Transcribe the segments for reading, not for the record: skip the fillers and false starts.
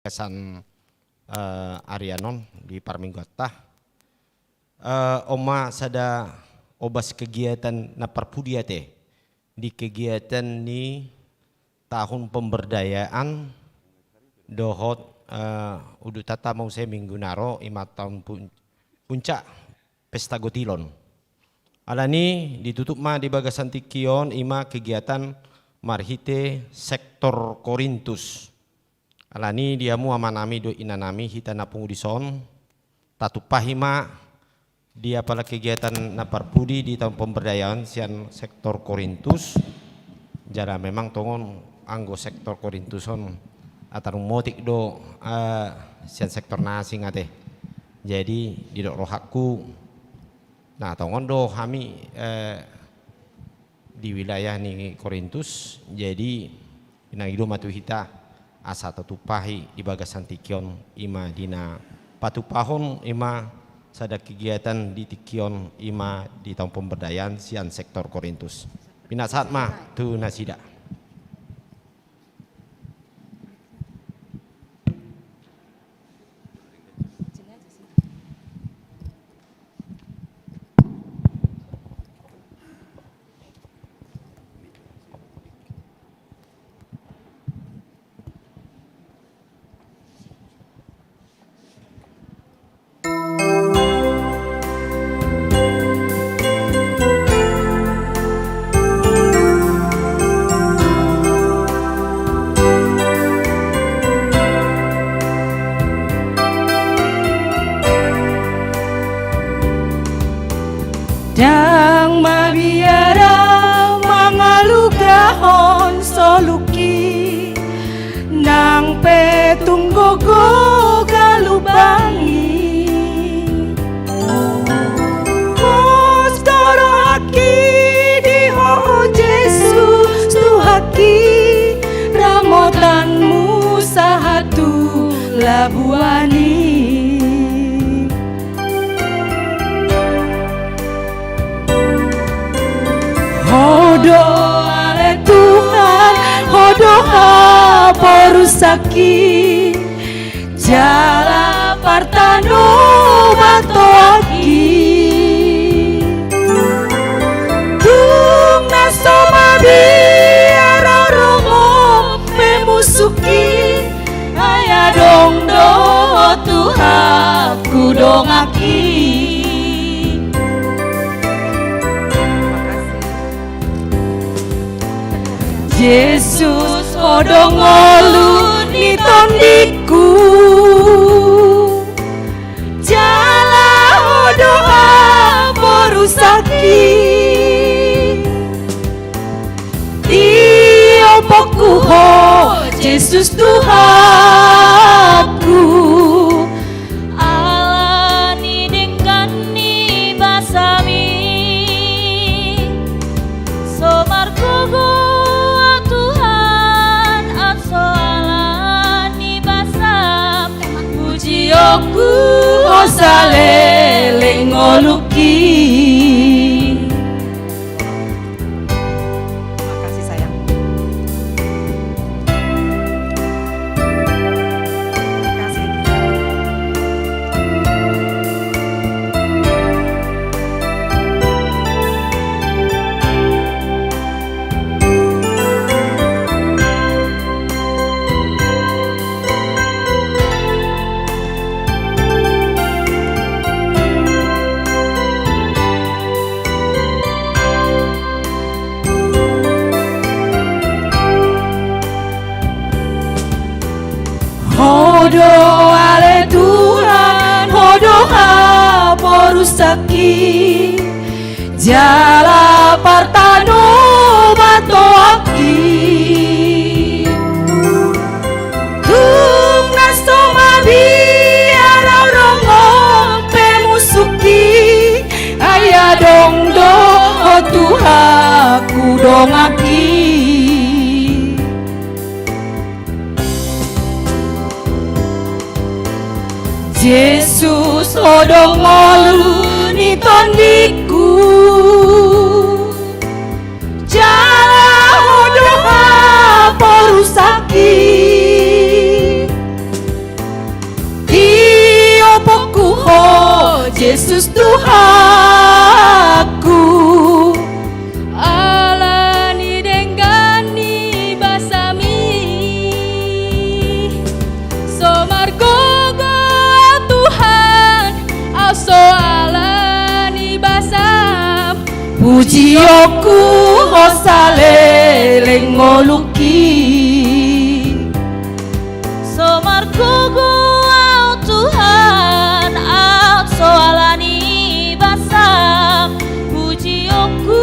kesan Arianon di Parminggotta. Oma sada obas kegiatan na parpudia teh di kegiatan ni tahun pemberdayaan dohot udu tata mau saya minggu naro 5 tahun puncak pesta gotilon. Alani ditutup ma di bagasan tikion ima kegiatan marhite sektor Korintus. Alani diamu amanami do inanami hita napung udison tatu pahima dia pala kegiatan naparpudi di tahun pemberdayaan sian sektor Korintus. Jara memang tongon anggo sektor Korintuson atarung motik do sian sektor nasing ate. Jadi di dok rohakku. Nah tongon do kami di wilayah ni Korintus. Jadi inagido matu hita asa tatupahi di bagasan tikion ima dina patupahon ima sada kegiatan di tikion ima di tahun pemberdayaan sian sektor Korintus. Pinasat mah tu nasida. Dang mabiara mangalugahon soluki nang petung gogo galubangi Mos haki di ho Yesus Tuhaki ramotanmu sahatu labuani Hodo ale Tuhan, hodo porusaki, jala partano batoaki. Tung nasomabi aroromom memusuki, ayadong do Tuhan kudongaki. Yesus odong olu ni tondiku jala odoa porusaki diopoku ho Yesus Tuhanku alani dengan ni basami somarkugo Yoku osale ngoluki. Makasih sayang. Makasih. Hodo ale Tuhan, hodo porusaki, jala partano batoaki. Tung nasomabi ararongo pemusuki, ayadong do Tuhan kudongaki. Yesus odong olu ni tondiku jala odoha porusaki Yesus Tuhanku. Alani dengani basami somargogo Tuhan aso alani basam Puji aku hosaleleng ngoluki Somargogo au Tuhan au soalani basam puji aku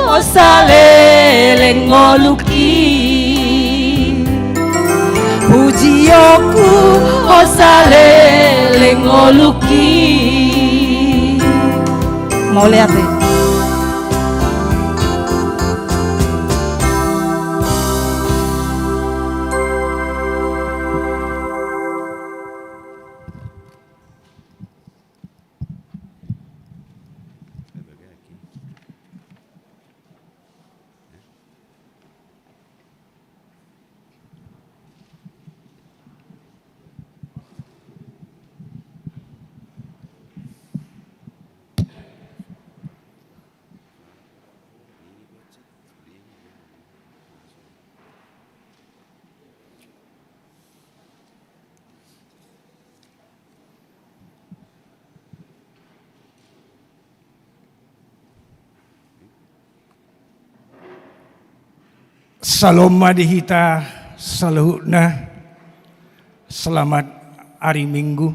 hosaleleng ngoluki Puji aku hosaleleng ngoluki. Mau lihat deh. Salam madihita salahutna. Selamat hari Minggu.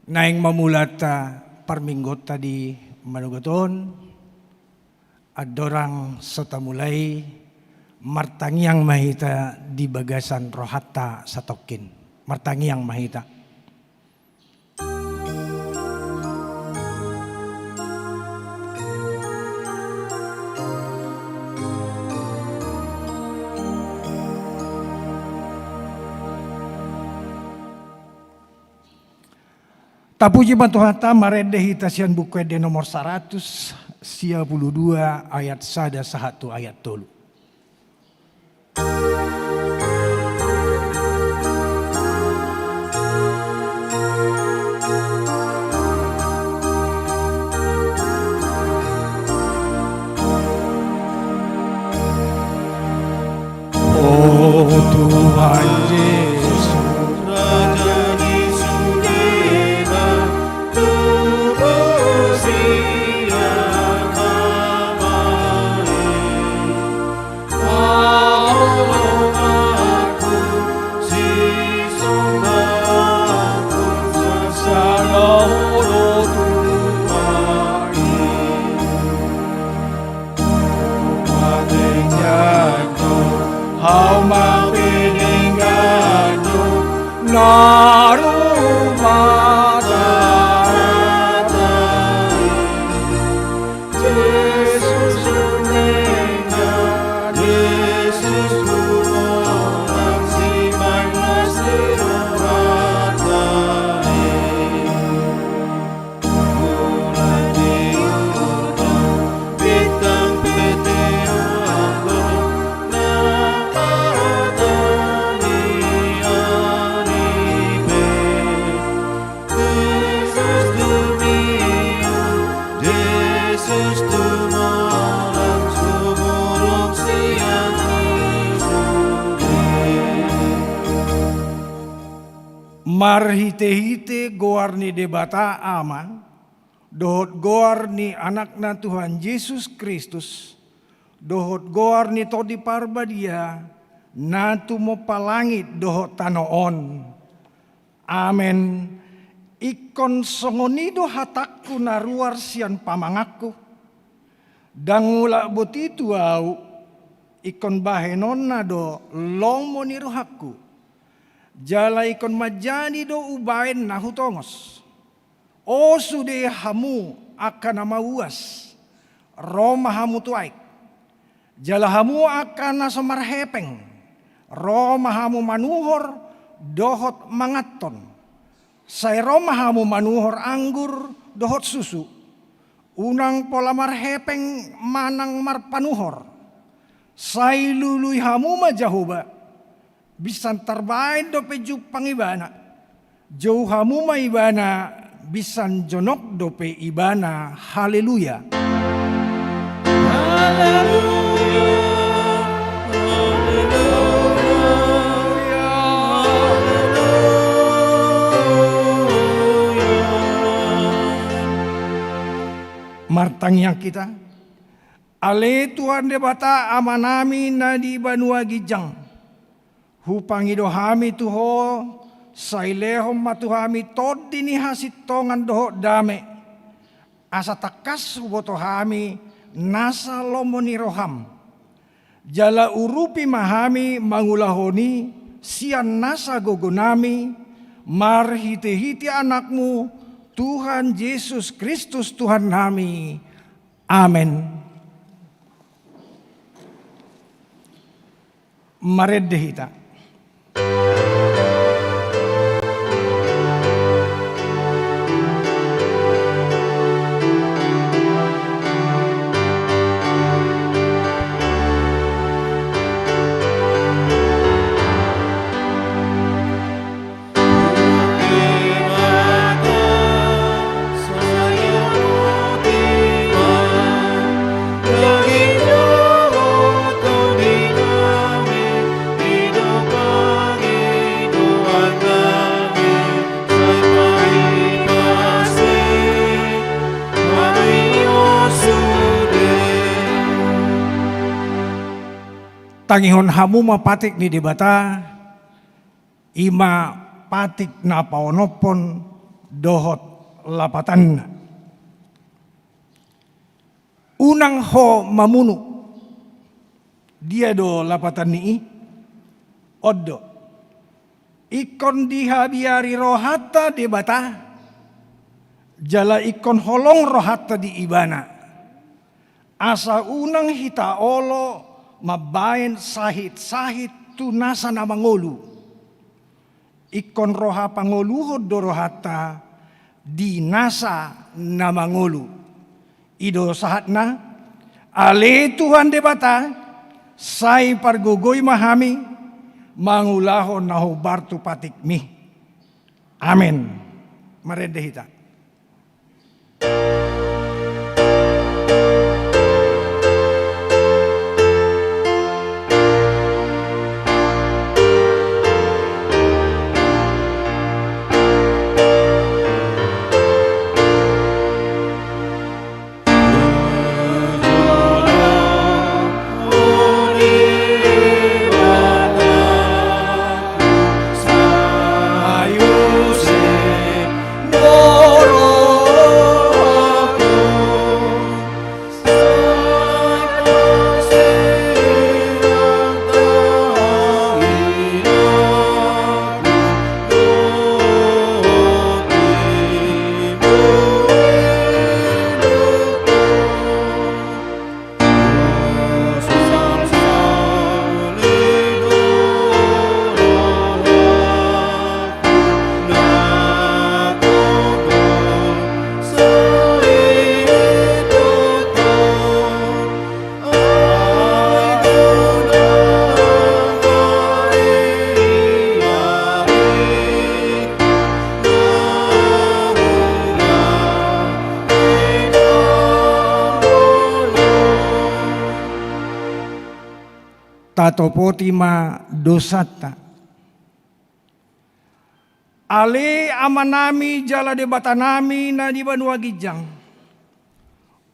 Naing mamulata parminggot tadi manugaton. Adorang serta mulai martangiang mahita di bagasan rohata satokin. Martangiang mahita. Tapuji bantuhata marede hitasian buku de nomor 100 52 ayat 1 ayat 3. Oh Tuhan Yesus, marhite-hite goar ni debata ama, dohot goar ni anakna Tuhan Yesus Kristus, dohot goar ni todi parbadia, natu mo palangit dohot tanoon. Amen. Ikon songonido hatakku naruar sian pamangaku, dangula botitu au, ikon bahenon na do lomo ni rohaku. Jala ikon majani do ubain na hutongos. O sude hamu akan namauas. Roma hamu tuaik. Jala hamu akan nasomar hepeng. Roma hamu manuhor dohot mangaton. Say Roma hamu manuhor anggur dohot susu. Unang pola marhepeng manang marpanuhor. Say lului hamu majahuba. Bisan terbaik do pejuk pangibana. Jauh hamu maibana bisan jonok dope ibana. Haleluya. Martang yang kita ale Tuhan debata amanami na di banua gijang hupangi dohami tuho sailehom matuhami tod dini hasit tongan doho dame asa takas botohami nasa lomoni roham jala urupi mahami mangulahoni sian nasa gogonami marhiti-hiti anakmu Tuhan Yesus Kristus Tuhan kami. Amin. Maredehita. Tangihon hamu mapatik ni debata ima patik na paonopon dohot lapatan unang ho mamunu dia do lapatan ni oddo ikon dihabiari rohata debata jala ikon holong rohata di ibana asa unang hita olo mabayan sahit tunasa na mangolu. Ikon roha pangoluhod do rohata di nasa na mangolu. Ido sahat na ale Tuhan debata say pargugoy mahami mangulahon na hubartu patikmi. Amen. Marendehita. Tatopotima dosata. Ale amanami jala debatanami na di banua gijang.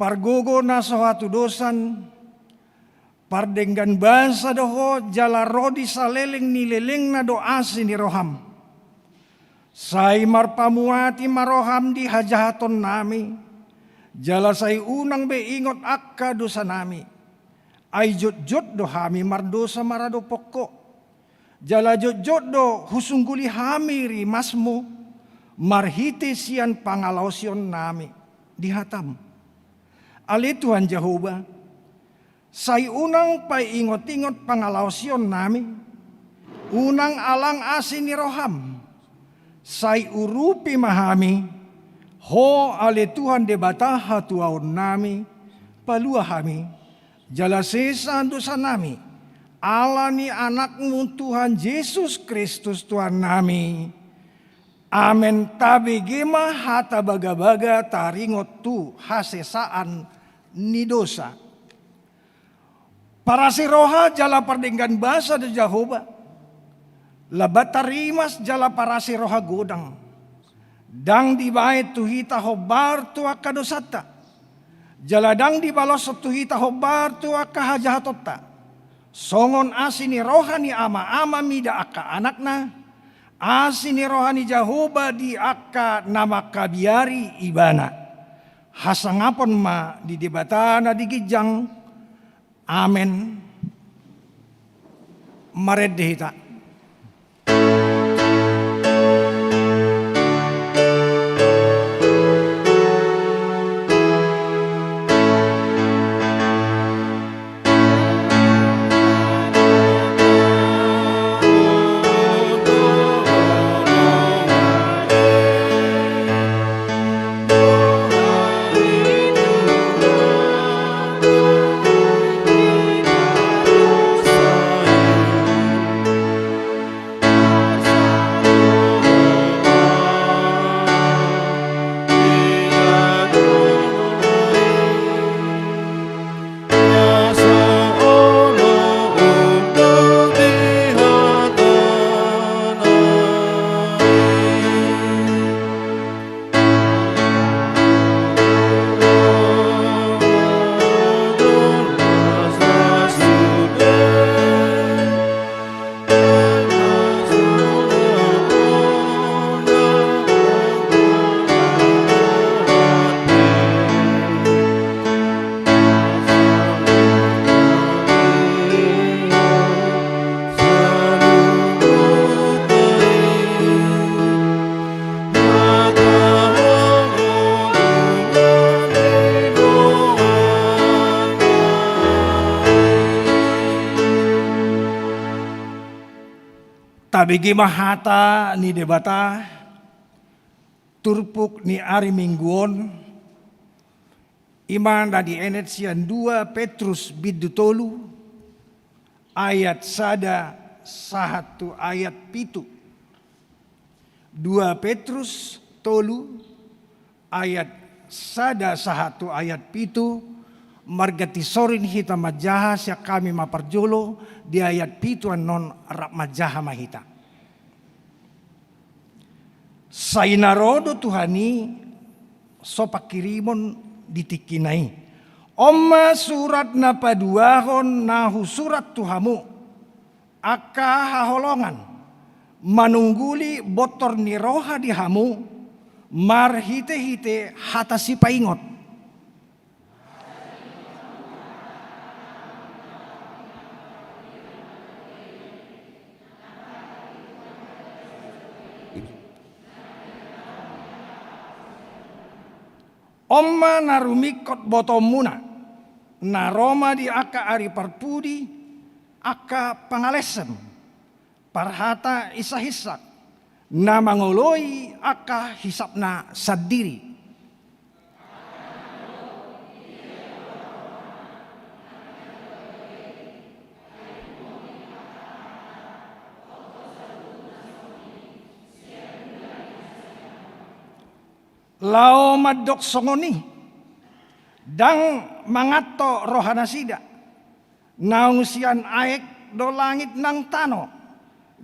Pargogo na sohatu dosan. Pardenggan basa doho jala rodi saleleng nileleng na doasi ni roham. Say marpamuati maroham di hajahaton nami. Jala say unang beingot akka dosa nami. Ay jot-jot do hami mardosa marado pokok. Jala jot-jot do husungguli hami rimasmo. Marhite sian pangalausion nami. Dihatam. Ali Tuhan Jehovah. Say unang paiingot-ingot pangalausion nami. Unang alang asin ni roham. Say urupi mahami. Ho ali Tuhan debata hatuaon nami. Palua hami. Jala sesa dosa nami, ala ni anakmu Tuhan Yesus Kristus Tuhan nami. Amen tabe gema hata baga-baga taringot tu hasesaan ni dosa. Para si roha jala pardenggan basa da Jehovah. Labat tarimas jala para si roha godang. Dang di bait tuhita hobar tu akadosata. Jala dang di balos tuhita hobar tu akahajahatota. Songon asini rohani ama-ama mida aka anakna. Asini rohani Jehovah di aka nama kabiari ibana. Hasangapon ma di debatana di gijang. Amen. Maredehita. Tabigi mahata ni debata turpuk ni ari mingguon iman da di enet sian 2 Petrus bidutolu ayat sada sahatu ayat pitu 2 Petrus tolu ayat sada sahatu ayat pitu margati sorin hita majaha siya kami maparjolo di ayat pitu non rak majaha mahita. Sainarodo Tuhani sopakirimon ditikinai. Oma surat na paduahon nahu surat Tuhamu aka haholongan manungguli botor ni roha di hamu marhite-hite hata si paingot. Oma narumikot botomuna naroma di aka ari parpudi aka pangalesem parhata isa-hisak na mangoloi aka hisapna sadiri. Lao madok songoni dang mangato rohana sida naungsian aek do langit nang tano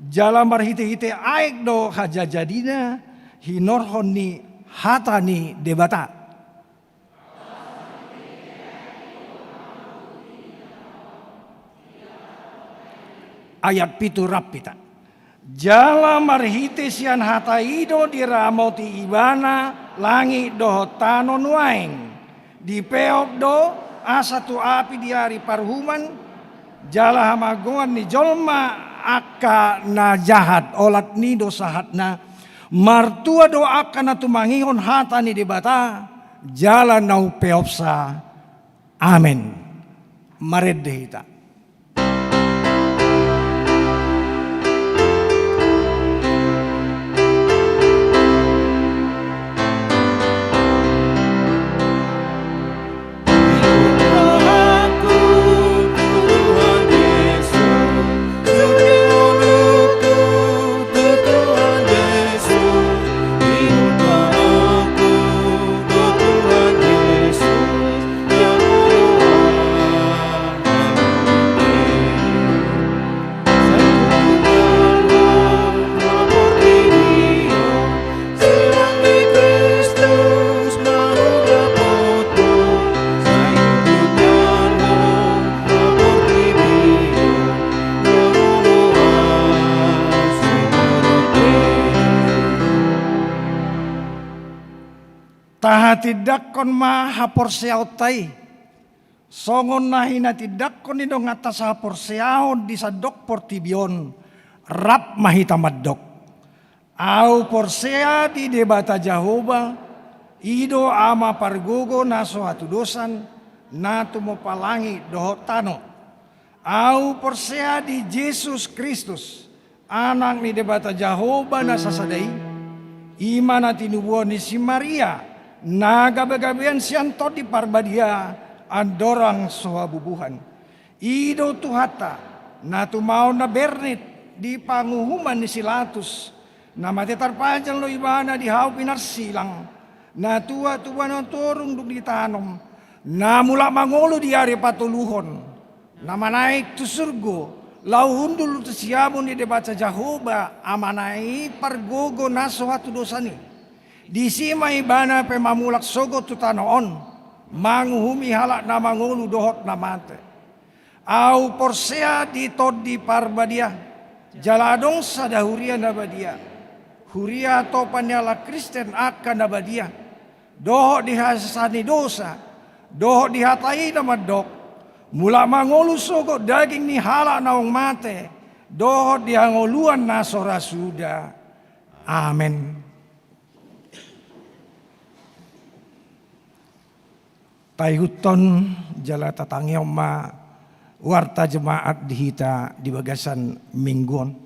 jala marhite-hite aek do hajajadina hinorhoni hatani debata. Ayat pitu rapita jala marhite sian hataido diramoti ibana langi do tano nuaing di peok do asatu api di hari parhuman jala hamagongan ni jolma aka na jahat olat ni do sahatna martua do aka na tumangihon hata ni debata jala nau peopsa. Amen. Maredehita. taha tidak kon ma hapor seautai, songon nahina tidak kon nidong atas hapor seaon di sadok portibion, rap mahita madok. Au porsea di debata Jahoba, ido ama pargogo naso hatu dosan, natu mo palangi dohotano. Au porsea di Yesus Kristus, anak ni debata Jahoba na sasadai, imana tinubuan ni si Maria, nagabagabian sianto di parbadia, andorang sohabubuhan. Ido tuhata, natu mau na bernit, di panguhuman ni Silatus, na matetar panjang lo ibana di hau pinarsilang, na tua-tua na turung duk di tanom, na mula mangolo di ari patuluhon, na manaik tu surgo, lau hundul tu siamun di debaca Jahoba, amanai pargogo naso hatu dosani. Di sima ibana pe mamulak sogo tu tanoon, manguhumi halak na mangolu dohot na mate. Au porsea di tod di parbadia, jaladong sada huria na badia. Huria topan nyala Kristen akan na badia. Dohot di hasani dosa, dohot di hatai na madok. Mula mangolu sogo daging ni halak naong mate, dohot di hangoluan na sorasuda. Amen. Tayhuton jala tatangyaw ma warta jemaat dihita di bagasan mingguan.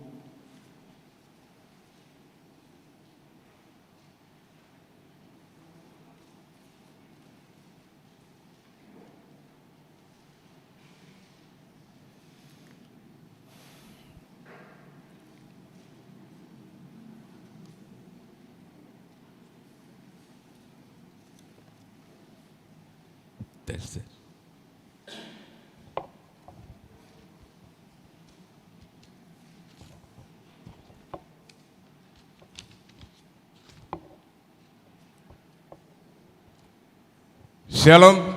Tes. Shalom.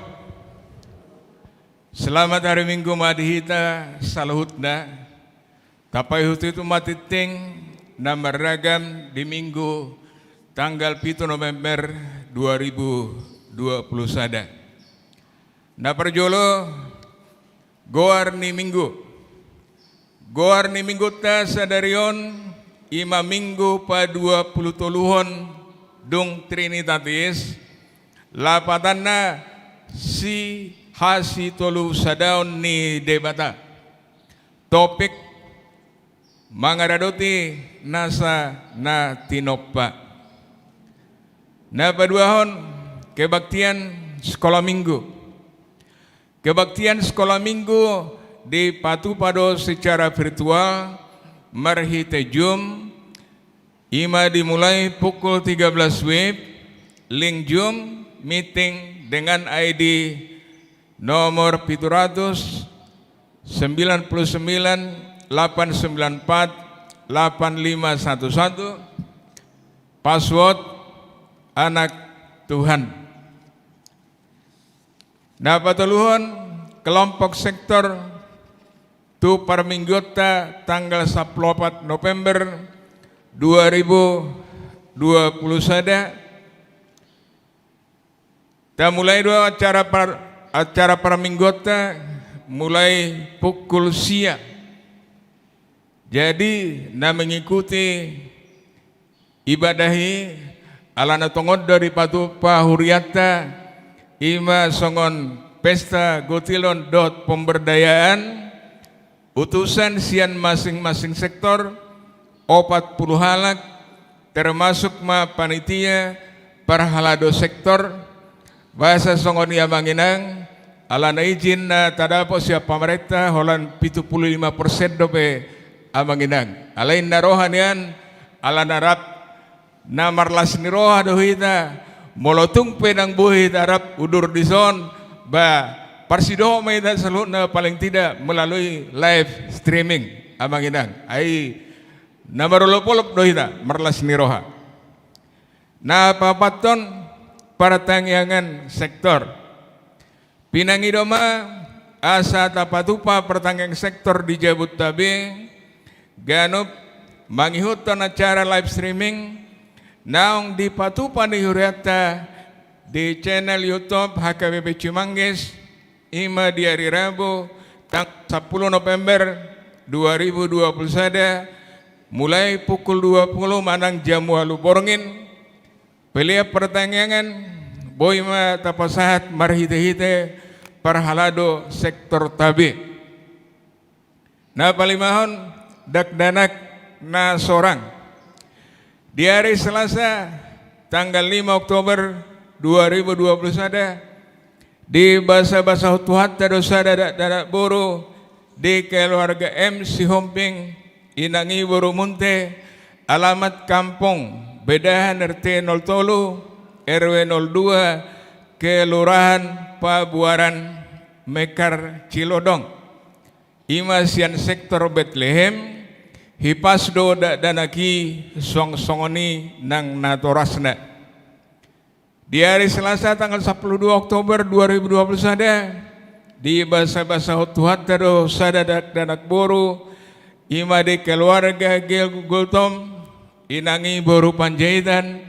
Selamat hari Minggu madihita salahutna. Tapai hutu itu matiting nama ragam di Minggu tanggal 7 November 2020 sada. Na perjolo goar ni Minggu. Goar ni Minggu ta sadarion ima Minggu pa 20 tuluhon dung Trinitatis. Lapatanna si hasi tolu sadaon ni debata. Topik mangaradoti nasa na tinoppa. Na paduahon kebaktian sekolah minggu. Kebaktian sekolah minggu dipatupado secara virtual marhite Zoom. Ima dimulai pukul 13 WIB. Link Zoom meeting dengan ID nomor 700 99 894 8511, password anak Tuhan. Dapat teluhon kelompok sektor tu parminggota tanggal 14 November 2020 sada. Dan mulai dua acara parminggota mulai pukul siang. Jadi na mengikuti ibadahi alana tongod dari patupa huriata ima songon pesta gotilon dot pemberdayaan utusan sian masing-masing sektor 40 halak termasuk ma panitia parhalado sektor bahasa songon ia manginang alana izin na tadapo siap pemerintah holan 75% dope amanginang alain narohan yan alana rap namarlas ni roha dohita molotung pedang buhit Arab udur di zon ba parsido may dan salut na paling tidak melalui live streaming amanginang ai namarulopolop dohita marlas ni roha na papaton para tangyangan sektor pinangidoma asa tapatupa pertanggang sektor di Jabodetabek ganop mangihuton acara live streaming naong dipatupan di huriata di channel YouTube HKBP Cimanggis ima di hari Rabu tanggal 10 November 2021 mulai pukul 20 manang jamu alu borngin pelia pertanyaan boima tapasahat marhite-hite parhalado sektor tabi na palimahon dakdanak na sorang di hari Selasa tanggal 5 Oktober 2021 di basa-basa Tuhan dosa dadak boro di keluarga M si Homping Inangi Boro Munte alamat kampung Bedahan RT 03 RW 02 Kelurahan Pabuaran Mekar Cilodong Imasian sektor Bethlehem hipasdo danaki song-songoni nang natorasna di hari Selasa tanggal 12 Oktober 2021 di basa-basa Tuhan dosa dadak boro ima di keluarga Gultom Inangi Boru Panjaitan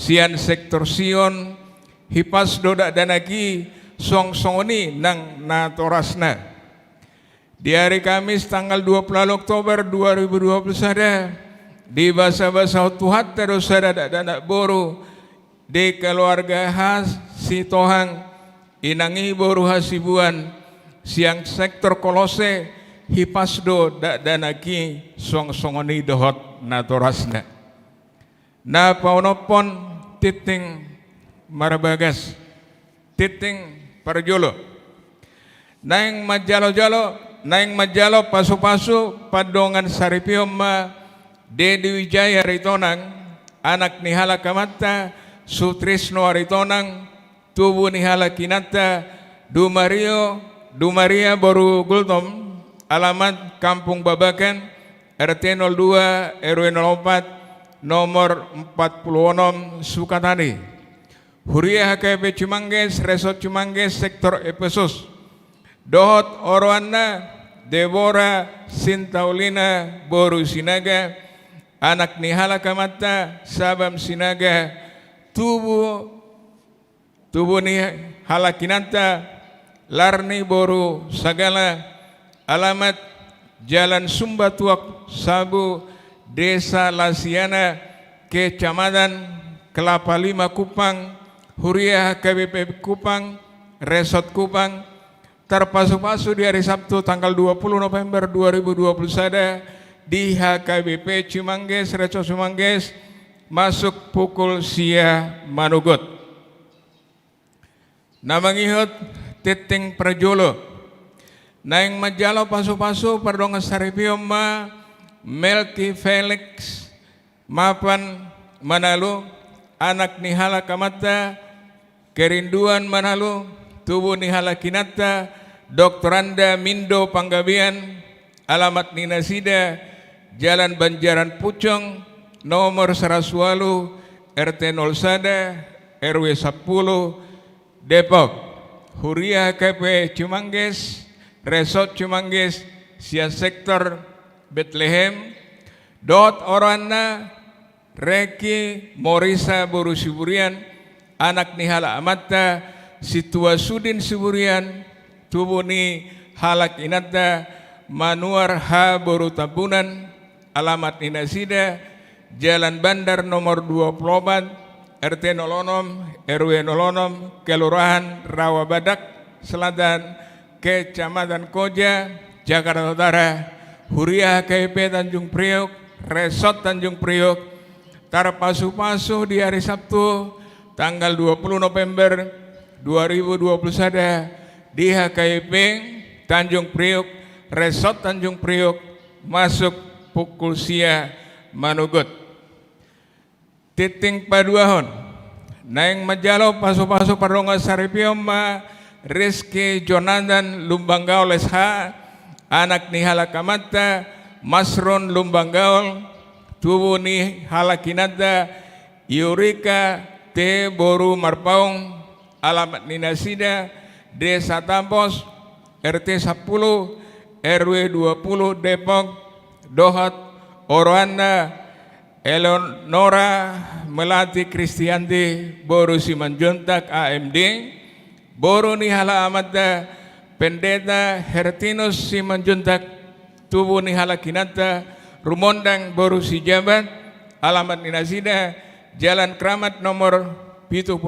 sian sektor Sion hipas dodak danaki song-songoni nang natorasna di hari Kamis tanggal 20 Oktober 2021 di basa-basa Tuhan dosa dadak boru di keluarga Has Sitohang Inangi Boru Hasibuan siang sektor Kolose hipasdo danaki song-songoni dohot natorasna na paunopon titing marabagas titing parjolo naing majalo pasu-pasu padongan saripiom ma Dedi Wijaya ritonang anak ni Halakamata Sutrisno ritonang tubuh ni Halakinata Dumaria Boru Gultom alamat Kampung Babakan RT 02 RW 04 nomor 46 Sukatani Huria HKB Cimanggis Resort Cimanggis sektor Efesus Dohot Orwana Deborah Sintaulina Boru Sinaga anak ni Halakamata Sabam Sinaga tubuh ni Halakinanta Larni Boru Sagala alamat Jalan Sumba Tuak Sabu Desa Lasiana Kecamatan Kelapa Lima Kupang Huria HKBP Kupang Resort Kupang terpasu-pasu di hari Sabtu tanggal 20 November 2021 di HKBP Cimanggis Resort Cimanggis masuk pukul sia manugot namangihut titing perjolo naing majalo pasu-pasu pardonga saripiom ma Melki Felix mapan Manalu anak ni Halakamata kerinduan Manalu tubuh ni Halakinata Doktoranda Mindo Panggabian alamat Nina Sida Jalan Banjaran Pucong nomor Saraswalu RT 01 RW 10 Depok Huria KP Cimanggis Resort Cimanggis sia sektor Bethlehem Dot Orana Reki Morisa Boru Siburian anak ni Halakamata Situa Sudin Siburian tubuh ni Halakinata Manuar H Boru Tabunan alamat Nina Sida Jalan Bandar nomor 24 RT 06 RW 06 Kelurahan Rawabadak Selatan Kecamatan Koja Jakarta Utara Huria HKP Tanjung Priok Resort Tanjung Priok terpasu-pasu di hari Sabtu tanggal 20 November 2021 di HKP Tanjung Priok Resort Tanjung Priok masuk pukul sia manugut titing paduahon naing majalo pasu-pasu pardonga saripiom ma Rizky Jonathan Lumbanggaol SH anak ni Halakamata Masron Lumbanggaol tubuh ni Halakinata Yurika T Boru Marpaung alamat Nina Sida Desa Tampos RT 10 RW 20 Depok Dohot Orwana Eleonora Melati Kristianti Boru Simanjuntak AMD, Boru Nihala Amada Pendeta Hertinus Simanjuntak Tubuh Nihala Kinata Rumondang Boru Sijabat, alamat Ninasida Jalan Kramat nomor 70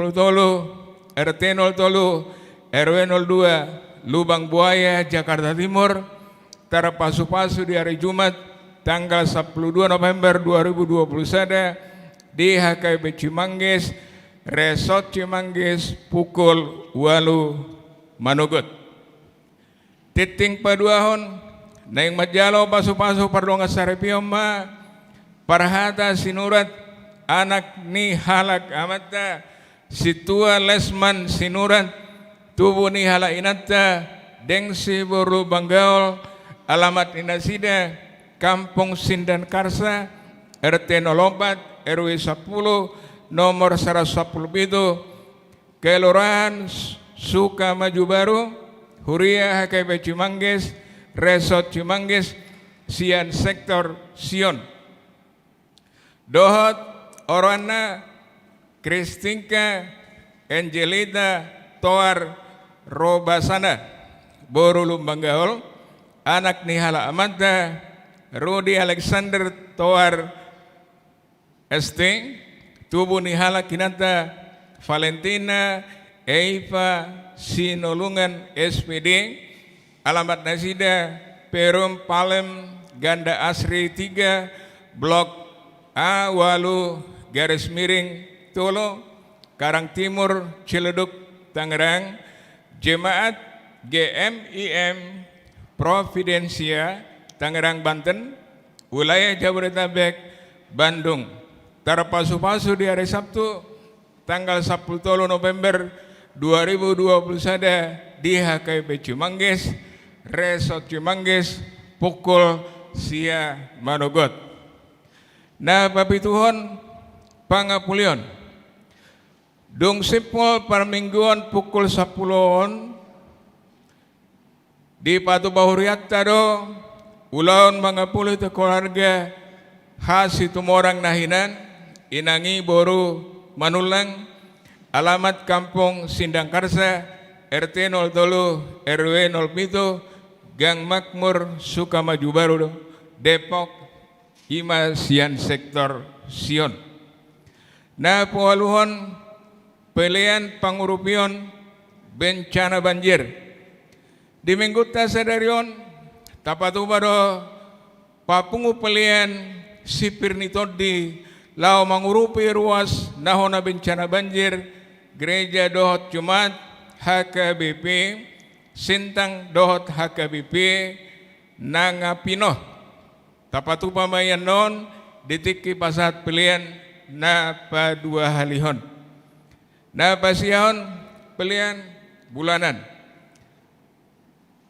RT 03 RW 02 Lubang Buaya Jakarta Timur, Tarapasu-pasu di hari Jumat tanggal 12 November 2021 di HKB Cimanggis, Resort Cimanggis pukul 8 Manugut. Titing paduahon naing majalo pasu-pasu pardonga sarepioma parhata sinurat anak ni halak amata situa lesman sinurat tubuh ni hala inata dengsi boru banggaol alamat inasida Kampung Sindan Karsa RT 04 RW 10 nomor 117 Kelurahan Sukamaju Baru Huria HKB Cimanggis Resort Cimanggis Sian Sektor Sion Dohot Orana Kristinka Angelita Toar Robasana Boru Lumbanggaol anak Nihala Amanda Rudi Alexander Toar ST Tubuh Nihala Kinata Valentina Eva Sinolungan SPD alamat Nasida Perum Palem Ganda Asri 3 Blok A Walu garis miring Tolo Karang Timur Ciledug Tangerang Jemaat GMIM Providensia Tangerang Banten, wilayah Jabodetabek, Bandung. Tarapasu-pasu di hari Sabtu, tanggal 10 November 2021 di HKB Cimanggis, Resort Cimanggis, pukul sia Manugot. Nah, papituhon pangapulion. Dung sipol parmingguan pukul 10 di Patu Bahuriat Tado. Ulaon mga puluh te keluarga khas itu morang nahinan inangi boru manulang alamat Kampung Sindang Karsa RT 03 RW 07 Gang Makmur Sukamaju Baru Depok Ima Sian Sektor Sion. Na pualuhon pilihan pangurupion bencana banjir di minggu tasadarion tapatu baro papungu pelian sipir nitodi lau mangurupi ruas nahona bencana banjir gereja Dohot Jumat HKBP Sintang Dohot HKBP Nangapino tapatu pamayan non ditiki pasat pelian na pa 2 halihon na pasihon pelian bulanan.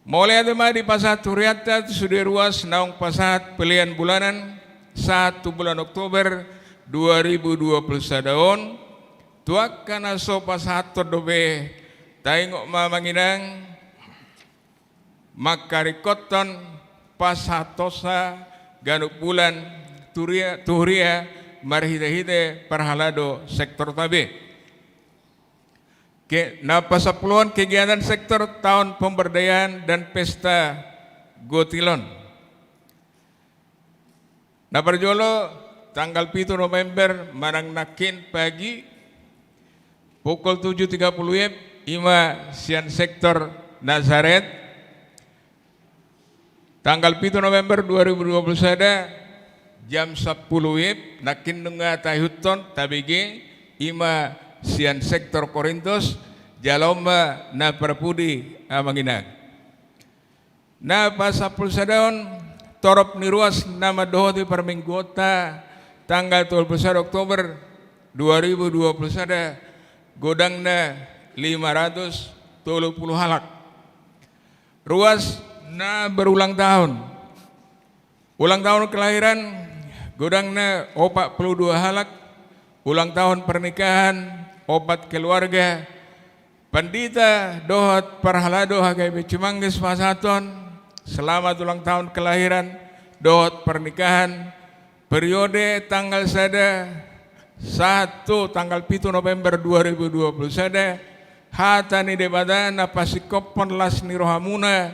Mulai adema di pasat Huriata sudah ruas naung pasat pilihan bulanan 1 bulan Oktober 2021 tuak kana so pasat dobe taingok mamanginang makarikoton pasatosa ganuk bulan turia marhide-hide parhalado sektor tabe. Napasapuluhan kegiatan sektor tahun pemberdayaan dan pesta Gotilon. Naparjolo tanggal 7 November marang nakin pagi pukul 7.30 Ima Sian Sektor Nazaret. Tanggal 7 November 2021 jam 10 nakin nunga tahuton tabigi Ima Sian Sektor Korintus jalomba na perpudi amanginang. Na pasapul sadaon torop niruas nama dohoti perminggota tanggal 21 Oktober 2021 godangna 570 halak. Ruas na berulang tahun. Ulang tahun kelahiran godangna 42 halak. Ulang tahun pernikahan obat keluarga Pandita Dohot Parhalado HKB Cimanggis Pasaton. Selamat ulang tahun kelahiran Dohot pernikahan periode tanggal 1 tanggal 7 November 2021 hatani debada napasikopon las ni rohamuna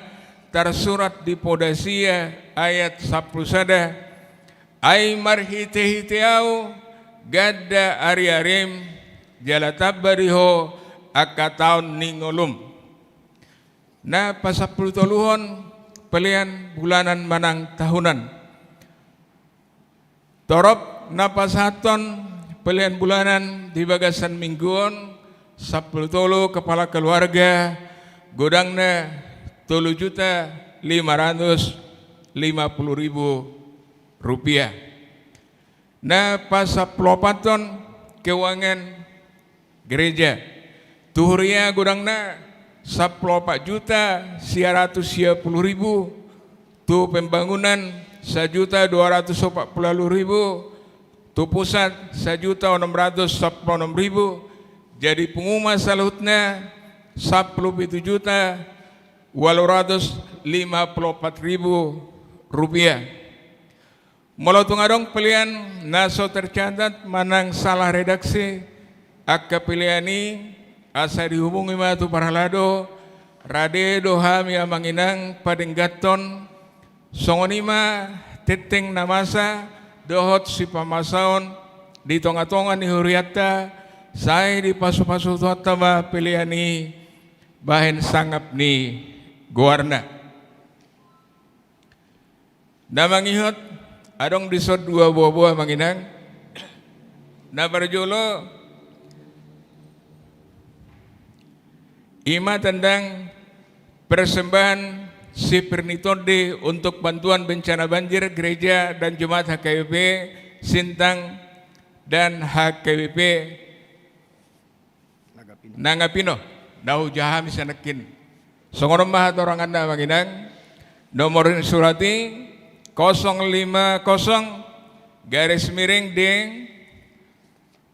tersurat di Podasia ayat 10 ay marhite-hiteau gadda ariarim jalatabariho akataon ningolum. Na pasapultuluhon pelian bulanan manang tahunan. Torop napasaton pelian bulanan di bagasan mingguon 10 kepala keluarga godangna 3.550.000 rupiah. Na pasaplopaton keuangan gereja tuhuria godangna 14.610.000 tu pembangunan 1.240.000 tu pusat 1.616.000 jadi pengumuman salutnya 17.854.000 rupiah. Molotung adong pilihan naso tercatat manang salah redaksi akka piliani asa dihubungi matu parhalado rade doha mia manginang padenggaton songonima teteng namasa dohot si pamasaon di tonga-tonga ni huriata saya di pasu-pasu tuatama piliani bahen sangap ni guarna na mangihot adong disod 2 buah-buah manginang na barjolo ima tentang persembahan si Pernitonde untuk bantuan bencana banjir gereja dan jemaat HKBP Sintang dan HKBP Nangapino dahu jahami sanakin songorom mahat orang anda manginang nomor surati 050 garis miring ding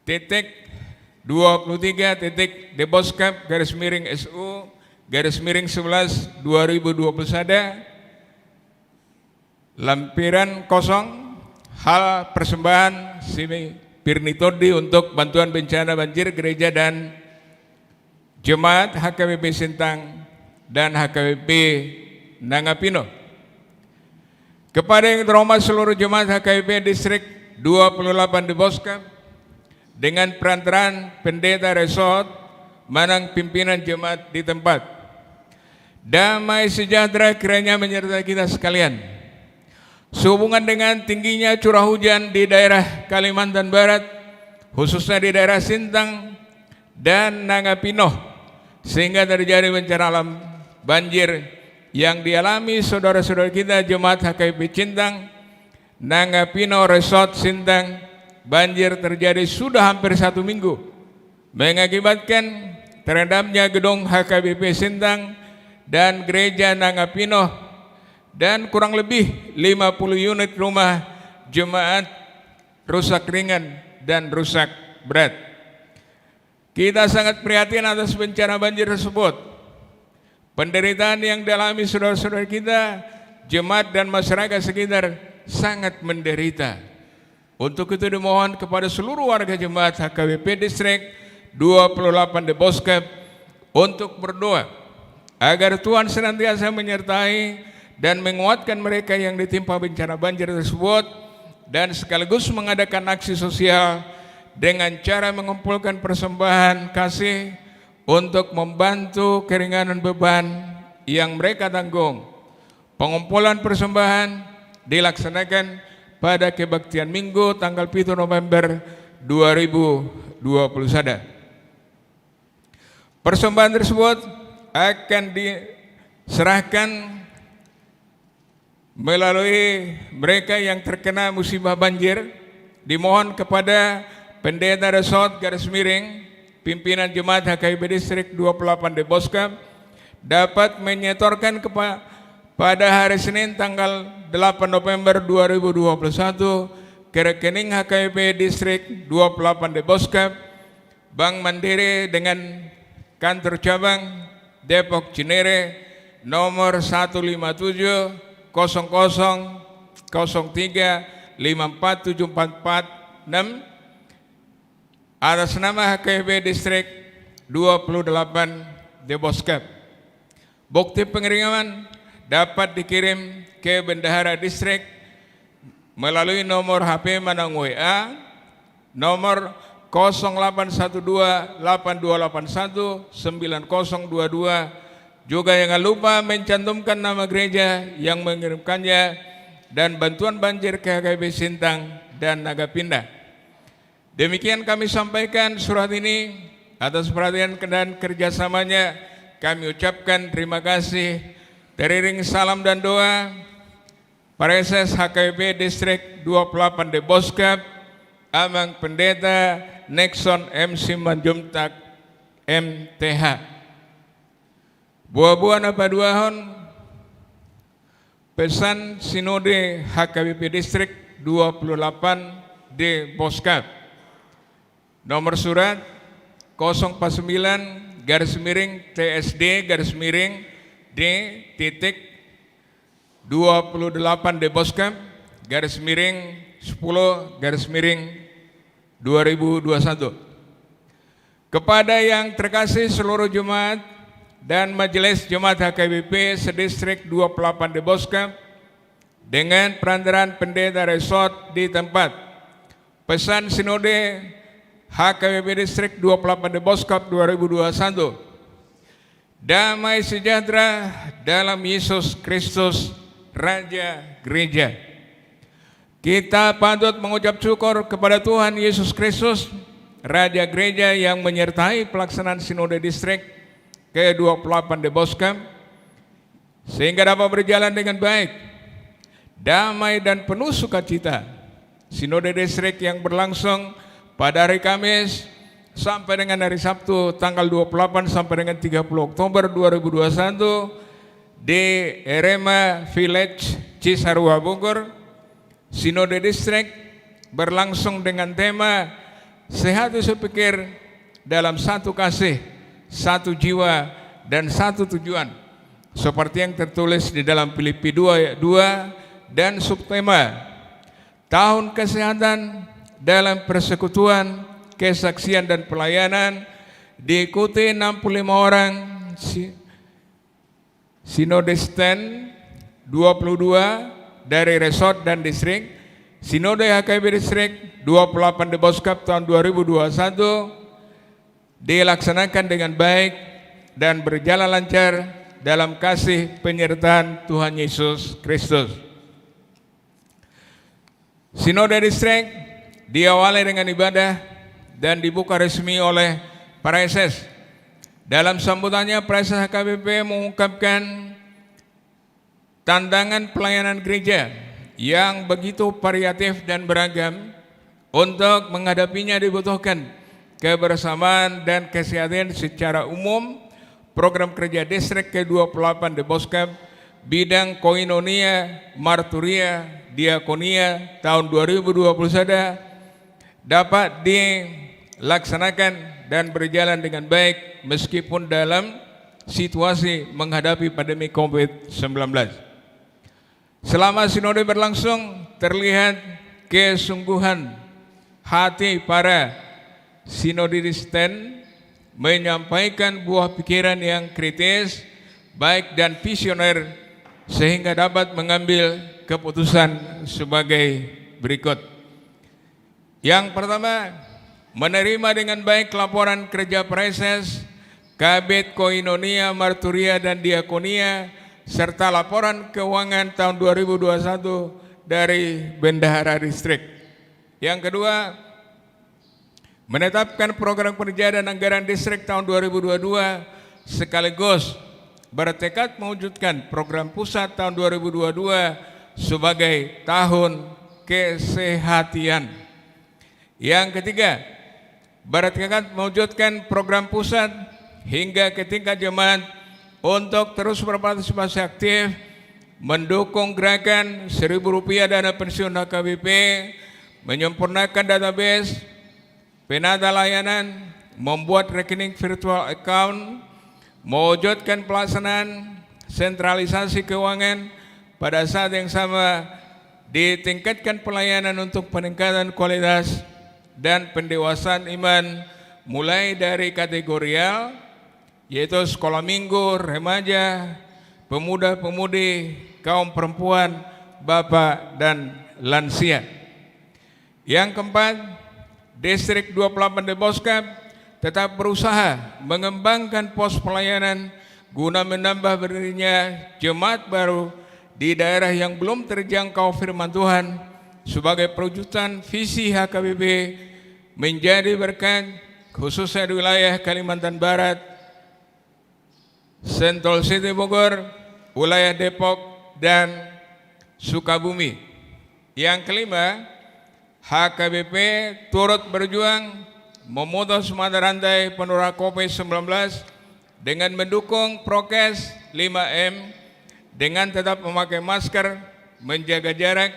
titik 23 titik Deboskap garis miring SU garis miring 11 2021 lampiran kosong hal persembahan si Pirnitodi untuk bantuan bencana banjir gereja dan jemaat HKBP Sintang dan HKBP Nangapino. Kepada yang terhormat seluruh jemaat HKBP Distrik 28 Deboskap dengan perantaraan pendeta resort manang pimpinan jemaat di tempat. Damai sejahtera kiranya menyertai kita sekalian. Sehubungan dengan tingginya curah hujan di daerah Kalimantan Barat, khususnya di daerah Sintang dan Nangapino, sehingga terjadi bencana alam banjir yang dialami saudara-saudara kita jemaat HKBP Sintang, Nangapino Resort Sintang. Banjir terjadi sudah hampir 1 minggu, mengakibatkan terendamnya gedung HKBP Sintang dan gereja Nangapino dan kurang lebih 50 unit rumah jemaat rusak ringan dan rusak berat. Kita sangat prihatin atas bencana banjir tersebut. Penderitaan yang dialami saudara-saudara kita, jemaat dan masyarakat sekitar sangat menderita. Untuk itu dimohon kepada seluruh warga jemaat HKBP Distrik 28 Deboskap untuk berdoa agar Tuhan senantiasa menyertai dan menguatkan mereka yang ditimpa bencana banjir tersebut dan sekaligus mengadakan aksi sosial dengan cara mengumpulkan persembahan kasih untuk membantu keringanan beban yang mereka tanggung. Pengumpulan persembahan dilaksanakan pada kebaktian Minggu tanggal 7 November 2021. Persembahan tersebut akan diserahkan melalui mereka yang terkena musibah banjir. Dimohon kepada pendeta resort garis miring pimpinan jemaat HKBP Distrik 28 Deboskap dapat menyetorkan pada hari Senin tanggal 8 November 2021 ke rekening HKBP Distrik 28 Deboskap Bank Mandiri dengan kantor cabang Depok Cinere nomor 157 00 03 54744 atas nama HKBP Distrik 28 Deboskap. Bukti pengiriman dapat dikirim ke Bendahara Distrik melalui nomor HP Manang WA nomor 081282819022. Juga jangan lupa mencantumkan nama gereja yang mengirimkannya dan bantuan banjir ke HKBP Sintang dan Nagapindah. Demikian kami sampaikan surat ini. Atas perhatian dan kerjasamanya kami ucapkan terima kasih. Teriring salam dan doa, Pareses HKBP Distrik 28 Deboskap, Amang Pendeta Nexon M. Simanjuntak MTH. Buah-buah apa duahon pesan Sinode HKBP Distrik 28 Deboskap. Nomor surat 049 TSD D titik 28 Deboskap 10 2021. Kepada yang terkasih seluruh jemaat dan majelis jemaat HKBP sedistrik 28 Deboskap dengan perantaran pendeta resort di tempat. Pesan Sinode HKBP Distrik 28 Deboskap 2021. Damai sejahtera dalam Yesus Kristus Raja Gereja. Kita patut mengucap syukur kepada Tuhan Yesus Kristus, Raja Gereja yang menyertai pelaksanaan Sinode Distrik ke-28 Deboskap sehingga dapat berjalan dengan baik, damai dan penuh sukacita. Sinode Distrik yang berlangsung pada hari Kamis sampai dengan hari Sabtu tanggal 28 sampai dengan 30 Oktober 2021 di Erema Village Cisarua Bogor. Sinode Distrik berlangsung dengan tema sehat sepikir dalam satu kasih, satu jiwa, dan satu tujuan. Seperti yang tertulis di dalam Filipi 2 ayat 2 dan subtema Tahun Kesehatan dalam Persekutuan, Kesaksian dan Pelayanan diikuti 65 orang Sinodisten 22 dari resort dan distrik. Sinode HKBP Distrik 28 Deboskap tahun 2021 dilaksanakan dengan baik dan berjalan lancar dalam kasih penyertaan Tuhan Yesus Kristus. Sinode Distrik diawali dengan ibadah dan dibuka resmi oleh Pareses. Dalam sambutannya, Pareses HKBP mengungkapkan tantangan pelayanan gereja yang begitu variatif dan beragam. Untuk menghadapinya dibutuhkan kebersamaan dan kesehatan secara umum. Program kerja Distrik ke-28 Deboskap bidang koinonia, marturia, diakonia tahun 2021 dapat dilaksanakan dan berjalan dengan baik meskipun dalam situasi menghadapi pandemi COVID-19. Selama sinode berlangsung, terlihat kesungguhan hati para sinodisten menyampaikan buah pikiran yang kritis, baik dan visioner, sehingga dapat mengambil keputusan sebagai berikut. Yang pertama, menerima dengan baik laporan kerja Pareses, Kabit Koinonia, Marturia, dan Diakonia, serta laporan keuangan tahun 2021 dari Bendahara Distrik. Yang kedua, menetapkan program kerja dan anggaran distrik tahun 2022 sekaligus bertekad mewujudkan program pusat tahun 2022 sebagai tahun kesehatan. Yang ketiga, bertekad mewujudkan program pusat hingga ke tingkat jemaat untuk terus berpartisipasi aktif mendukung gerakan Rp1.000 dana pensiun HKBP, menyempurnakan database, penata layanan, membuat rekening virtual account, mewujudkan pelaksanaan sentralisasi keuangan pada saat yang sama ditingkatkan pelayanan untuk peningkatan kualitas dan pendewasaan iman mulai dari kategorial yaitu sekolah minggu, remaja, pemuda-pemudi, kaum perempuan, bapak dan lansia. Yang keempat, Distrik 28 Deboskap tetap berusaha mengembangkan pos pelayanan guna menambah berdirinya jemaat baru di daerah yang belum terjangkau firman Tuhan sebagai perwujudan visi HKBP menjadi berkat khususnya di wilayah Kalimantan Barat, Sentul City Bogor, wilayah Depok, dan Sukabumi. Yang kelima, HKBP turut berjuang memutus mata rantai penularan COVID-19 dengan mendukung prokes 5M dengan tetap memakai masker, menjaga jarak,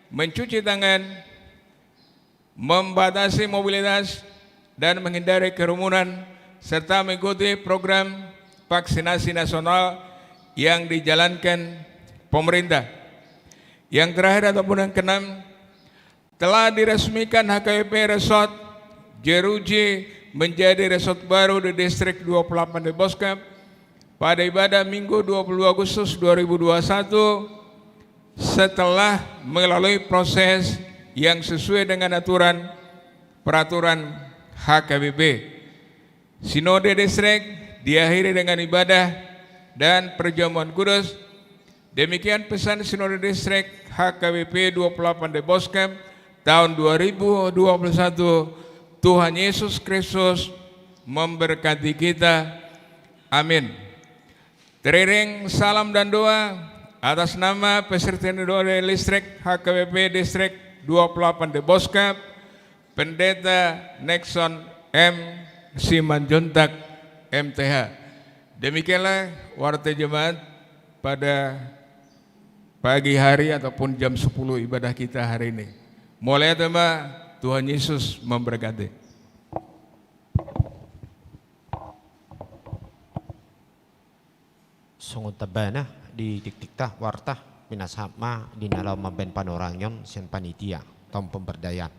mencuci tangan, membatasi mobilitas, dan menghindari kerumunan, serta mengikuti program vaksinasi nasional yang dijalankan pemerintah. Yang terakhir ataupun yang keenam, telah diresmikan HKBP Resort Jeruji menjadi resort baru di Distrik 28 Deboskap pada ibadah Minggu 22 Agustus 2021 setelah melalui proses yang sesuai dengan peraturan HKBP. Sinode Distrik diakhiri dengan ibadah dan perjamuan kudus. Demikian pesan Sinode Distrik HKBP 28 Deboskap tahun 2021. Tuhan Yesus Kristus memberkati kita. Amin. Teriring salam dan doa atas nama peserta doa listrik HKBP Distrik 28 Deboskap, Pendeta Nexon M. Simanjuntak MTH. Demikianlah warta jemaat pada pagi hari ataupun jam 10 ibadah kita hari ini. Mulai tema Tuhan Yesus memberkati. Sungut tabana di diktiktah wartah pinasama di dalam maben panorangyon sen panitia tom pemberdayaan.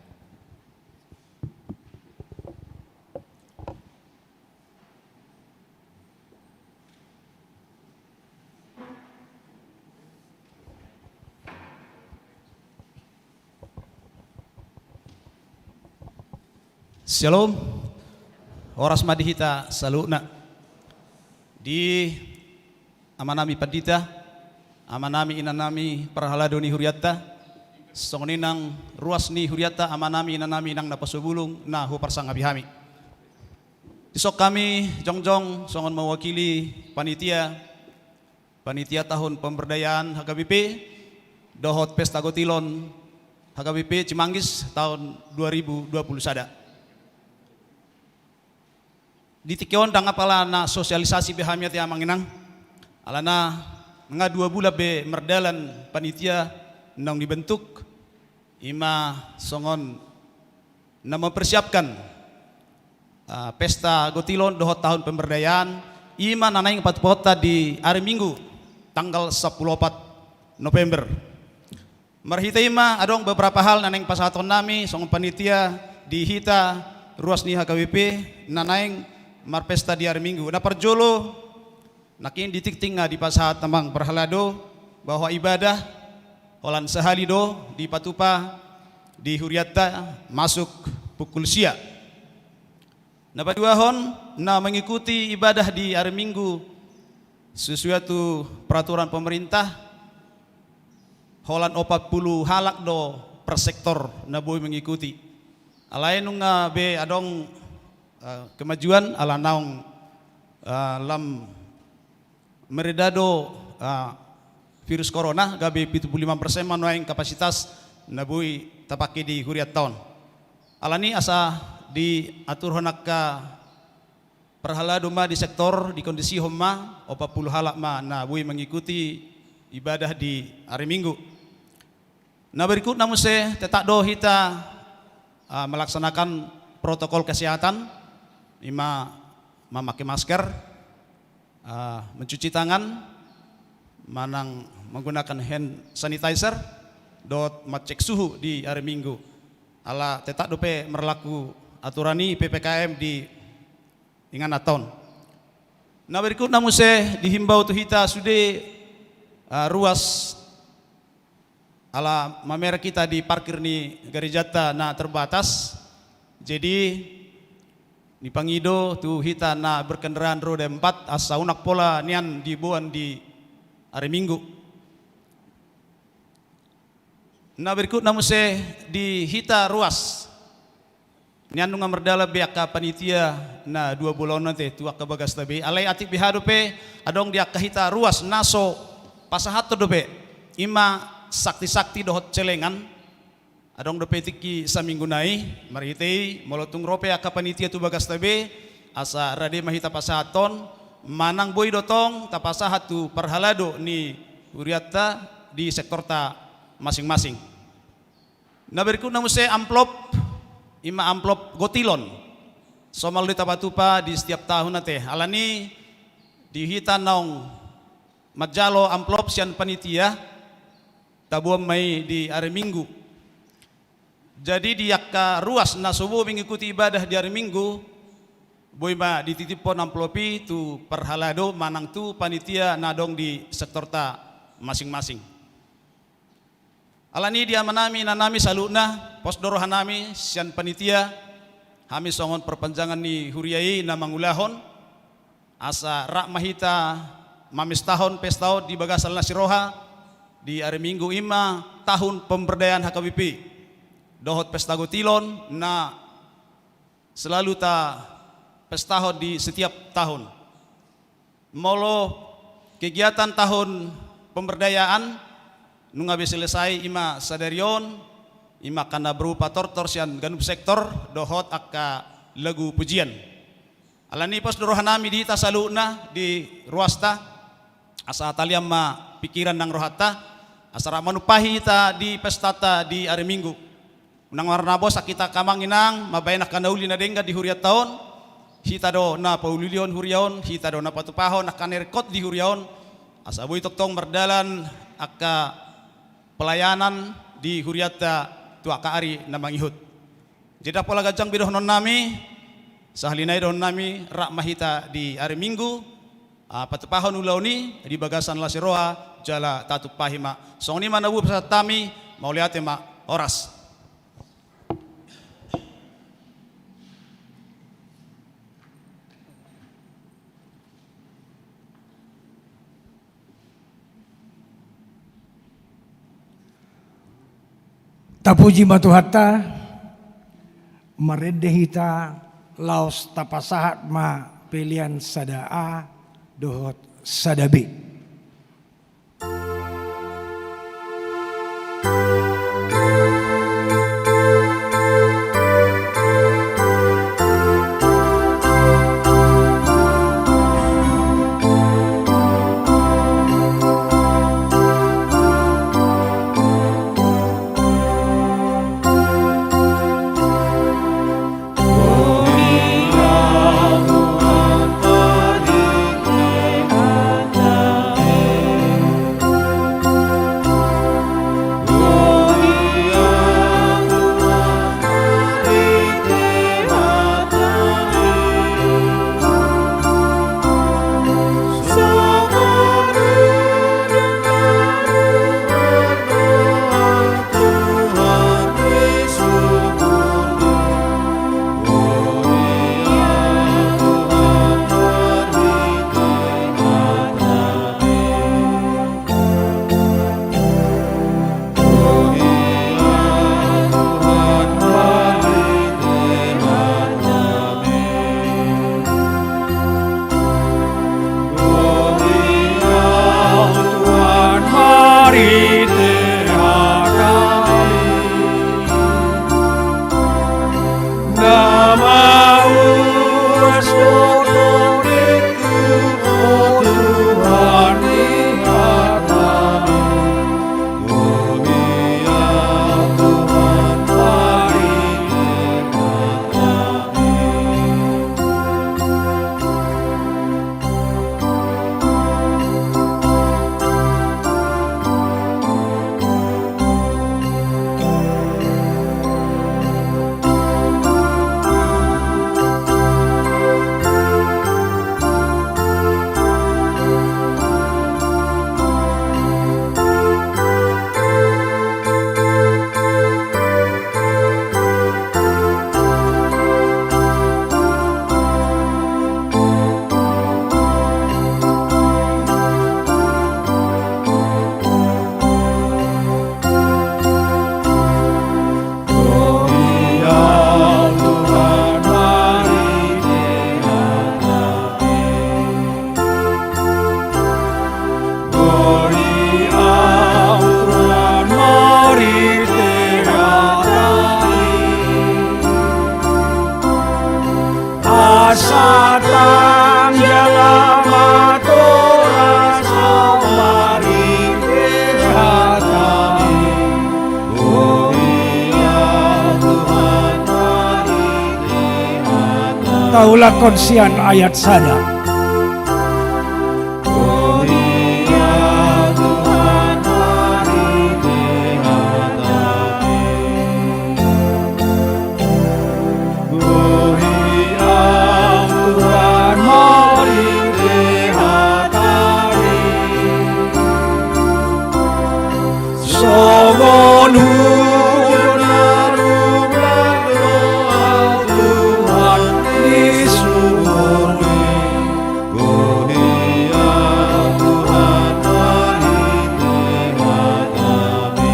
Shalom, oras madihita saluna di amanami pandita, amanami inanami parhaladoni huriatta, songoninang ruasni huriatta amanami inanami nang napasubulung na huparsang abihami. Isok kami jongjong songon mewakili panitia tahun pemberdayaan HKBP Dohot Pesta Gotilon HKBP Cimanggis tahun 2020 sada. Di tikion dang apala na sosialisasi behamiat ya manginang alana nga 2 bulan be merdalan panitia nang dibentuk ima songon na mempersiapkan pesta Gotilon Dohot tahun pemberdayaan ima nanaing patpota di hari Minggu tanggal 14 November. Marhita ima adong beberapa hal nanaing pasaton nami songon panitia di hita ruas ni HKBP nanaing marpesta di hari Minggu. Na perjolo nakin ditikting nga di pasahat namang berhalado bahwa ibadah holan sehali do di patupa di huriatta masuk pukul sia. Na paduahon na mengikuti ibadah di hari Minggu sesuatu peraturan pemerintah holan 40 halak do per sektor na boy mengikuti. Alain nga be adong kemajuan ala naung lam meredado virus corona gabe 75% manuaing kapasitas nabui tapake di huriat tahun. Alani asa di atur honak ka perhala doma di sektor di kondisi homa 40 halak ma nabui mengikuti ibadah di hari Minggu. Nah berikut namun se tetak do hita melaksanakan protokol kesehatan. Memakai masker, mencuci tangan, manang menggunakan hand sanitizer, dot macek suhu di hari Minggu. Ala tetap dope merlaku aturani PPKM di ingan aton. Nah berikut namun saya dihimbau tu kita sudah ruas ala mamer kita di parkir ni garijata na terbatas. Jadi ni pangido tu hita na berkendaraan roda 4 asa unak pola nian dibuan di hari Minggu. Nah berikut namun saya di hita ruas nian nunga merdala biaka panitia na 2 bulan nanti tu aka bagas tabi alai atik bihadope adong dia hita ruas naso pasahato dope ima sakti-sakti dohot celengan adong dope tiki saminggu nai marhitei molotung rope aka panitia tu bagas tabe asa rade mahita pasahaton manang boy dotong tapasahat tu perhalado ni uriata di sektor ta masing-masing. Nah berikut namun saya amplop ima amplop gotilon somal di tabatupa di setiap tahun nate alani di hita naong majalo amplop sian panitia tabuam mai di hari Minggu. Jadi dia ka ruas na subuh mengikuti ibadah di hari Minggu, boy ma dititipon amplopi tu perhalado manang tu panitia nadong di sektor ta masing-masing. Alani dia manami nanami saluna pos dorohan nami sian panitia kami songon perpanjangan ni huriai na mangulahon asa rak mahita mamis tahun pestahun di bagasal nasiroha di hari Minggu ima tahun pemberdayaan HKBP. Dohot pesta gotilon na selalu ta pestahon di setiap tahun. Molo kegiatan tahun pemberdayaan nunga be selesai ima sadarion ima kana berupa tortor sian ganup sektor dohot akka lagu pujian. Alani pos dorohanami di ta saluna di ruasta asa taliam ma pikiran nang rohata asara manupahi ta di pestata di hari Minggu. Nang warna bos kita kamanginang mabayanak kanauli na dengga di huriat tahun hita do na paulion huriaon hita do na patupahon akan rekod di huriaon asaboy toktong merdalan aka pelayanan di huriata tu aka ari na mangihut. Jeda pola gajang bidoh non nami sahlinai don nami rak mahita di hari Minggu patupahon ulauni di bagasan lasiroa jala tatupahima songni manabu pesatami mau lihat ma oras. Tapuji matuhatta meredehita laos tapasahat ma pilihan sadaa dohot sadabi. Ada satang jalama tora samari hatami. Oh iya Tuhan mari dihatami. Taulah konsian ayat sada. Oh iya Tuhan mari dihatami. Oh iya Tuhan mari dihatami. Songon hunaru berdoa Tuhan disumuni. Oh iya Tuhan mari dihatami.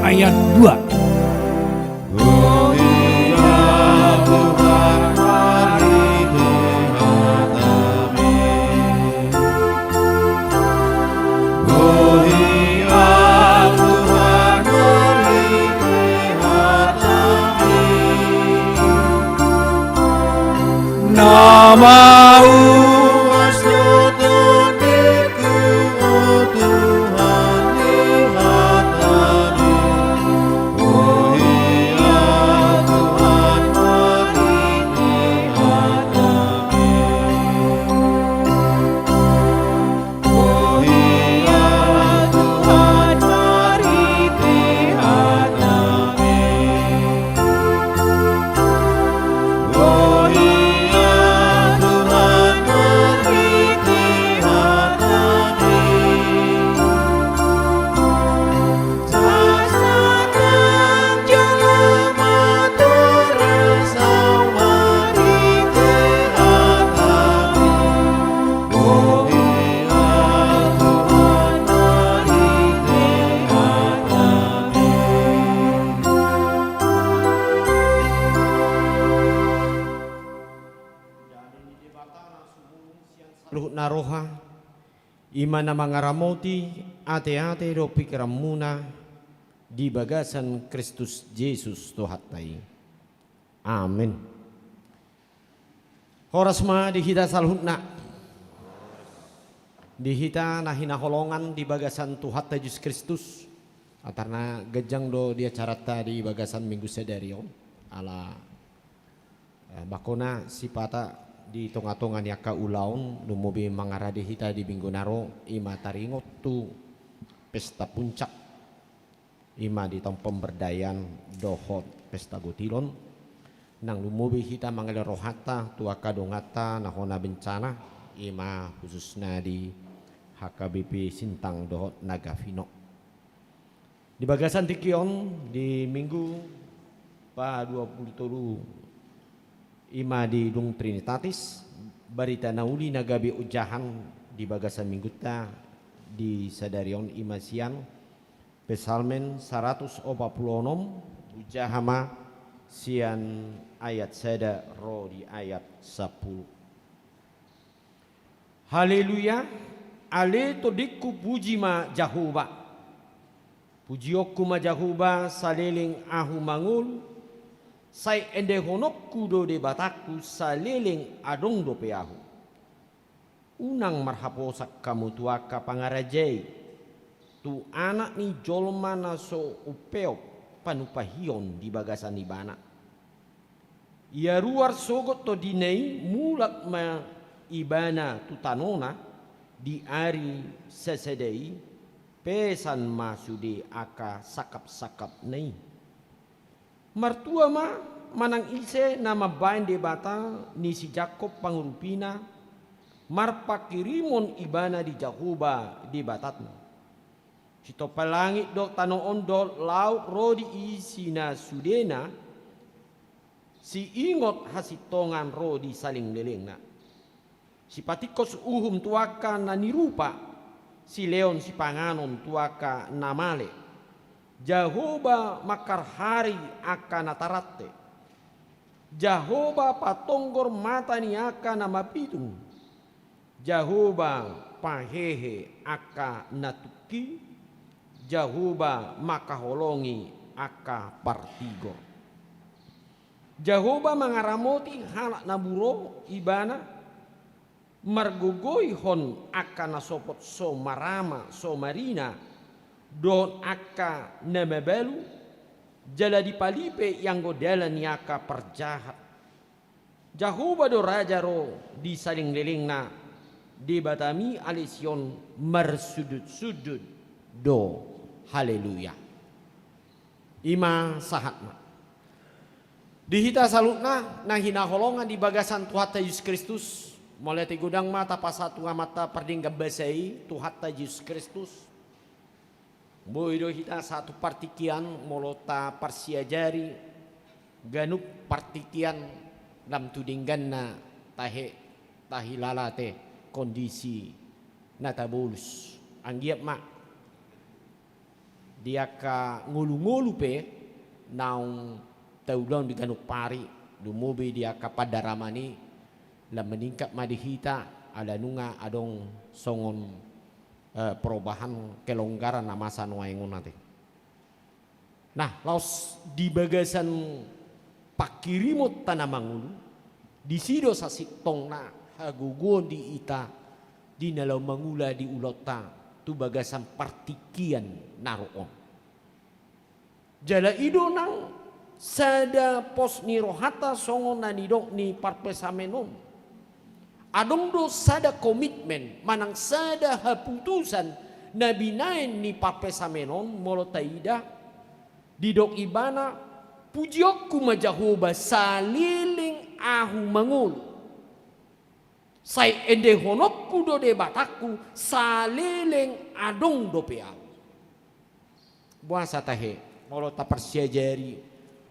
Ayat 2. Oh iya Tuhan mari dihatami. Oh iya Tuhan mari dihatami. Namamu astutuniku, oh Tuhan dihatami. Oh iya Tuhan mari dihatami. Oh iya Tuhan mari dihatami. Oh iya Tuhan mari dihatami. Sasaran jalama tora samari dihatami. Oh iya Tuhan mari dihatami. Luhut naroha imana mangaramoti ate-ate do pikiramuna di bagasan Kristus Yesus Tuhatai. Amin. Horasma dihita salhutna dihita nahina holongan di bagasan Tuhatai Yesus Kristus atarna gejang do dia carata di bagasan minggu sedario ala bakona sipata di tonga-tongan yaka ulaun dumubi mangaradi hita di minggu naro ima taringot tu pesta puncak ima di tong pemberdayaan dohot pesta gotilon nang lumubi hita mangalir rohata tua kadongata nahona bencana ima khususnya di HKBP Sintang dohot Nagavino di bagasan tikion di minggu pa 27 ima di Dung Trinitatis barita nauli nagabi ujahan di bagasan mingguta di sadarion ima siang pesalmen 146 ujahama sian ayat sada ro di ayat 10. Haleluya ale todikku puji ma Jahuba pujiokku ma Jahuba saleling ahu mangul sai ende honokku do de bataku saliling adong do peahu. Unang marhaposak kamu tuaka pangarajai. Tu anak ni jolma na so upeo panupahion di bagasan ibana. Ia ruar sogot to dinei mulak ma ibana tu tanona di ari sesedei pesan masude aka sakap-sakap nei. Martua ma manang ise nama bain de bata ni si Jakob pangurupina marpakirimon ibana di Jahuba di batatna. Sito palangit do tanoon do laut rodi isina sudena si ingot hasitongan rodi saling lelengna. Si patikos uhum tuaka na nirupa, si leon si panganon tuaka namale. Jahoba makar hari akan natarate. Jahoba patonggor mata ni akan namapitung. Jahoba pahehe aka natuki. Jahoba makaholongi aka partigor. Jahoba mangaramoti halak naburo ibana margugoi hon aka nasopot so marama so marina don aka namabalu jala di palipe yang godalan yaka perjahat. Jahoba do raja ro di saling lelingna di batami alision marsudut-sudut do haleluya. Ima sahatna. Dihita salutna nah hina holongan di bagasan Tuhata Yesus Kristus mulai ti gudang mata pasatu mata parding gabasai Tuhata Yesus Kristus. Boido hita satu partikian molota parsiajari ganup partikian dalam tudingganna tahi lalate kondisi natabulus anggiap mak dia ka ngulu-ngulu pe naung taulon di ganuk pari dumubi dia ka padaramani lam meningkat madihita ada nunga adong songon perubahan kelonggaran na masa nuaingon nanti. Nah laos di bagasan pakirimot tanamangulu di sido sa sitong na hagugon di ita di nalaw mangula di ulota tu bagasan partikian naroon. Jala ido nang sada pos ni rohata songon na nidok ni parpesamenon. Adong do sada komitmen manang sada haputusan na binain ni parpesamenon molo taida didok ibana pujiokku majahoba saliling ahu mangul. Sai ende honokku do de bataku saliling adong do peal. Buasa tahe molo ta persiajari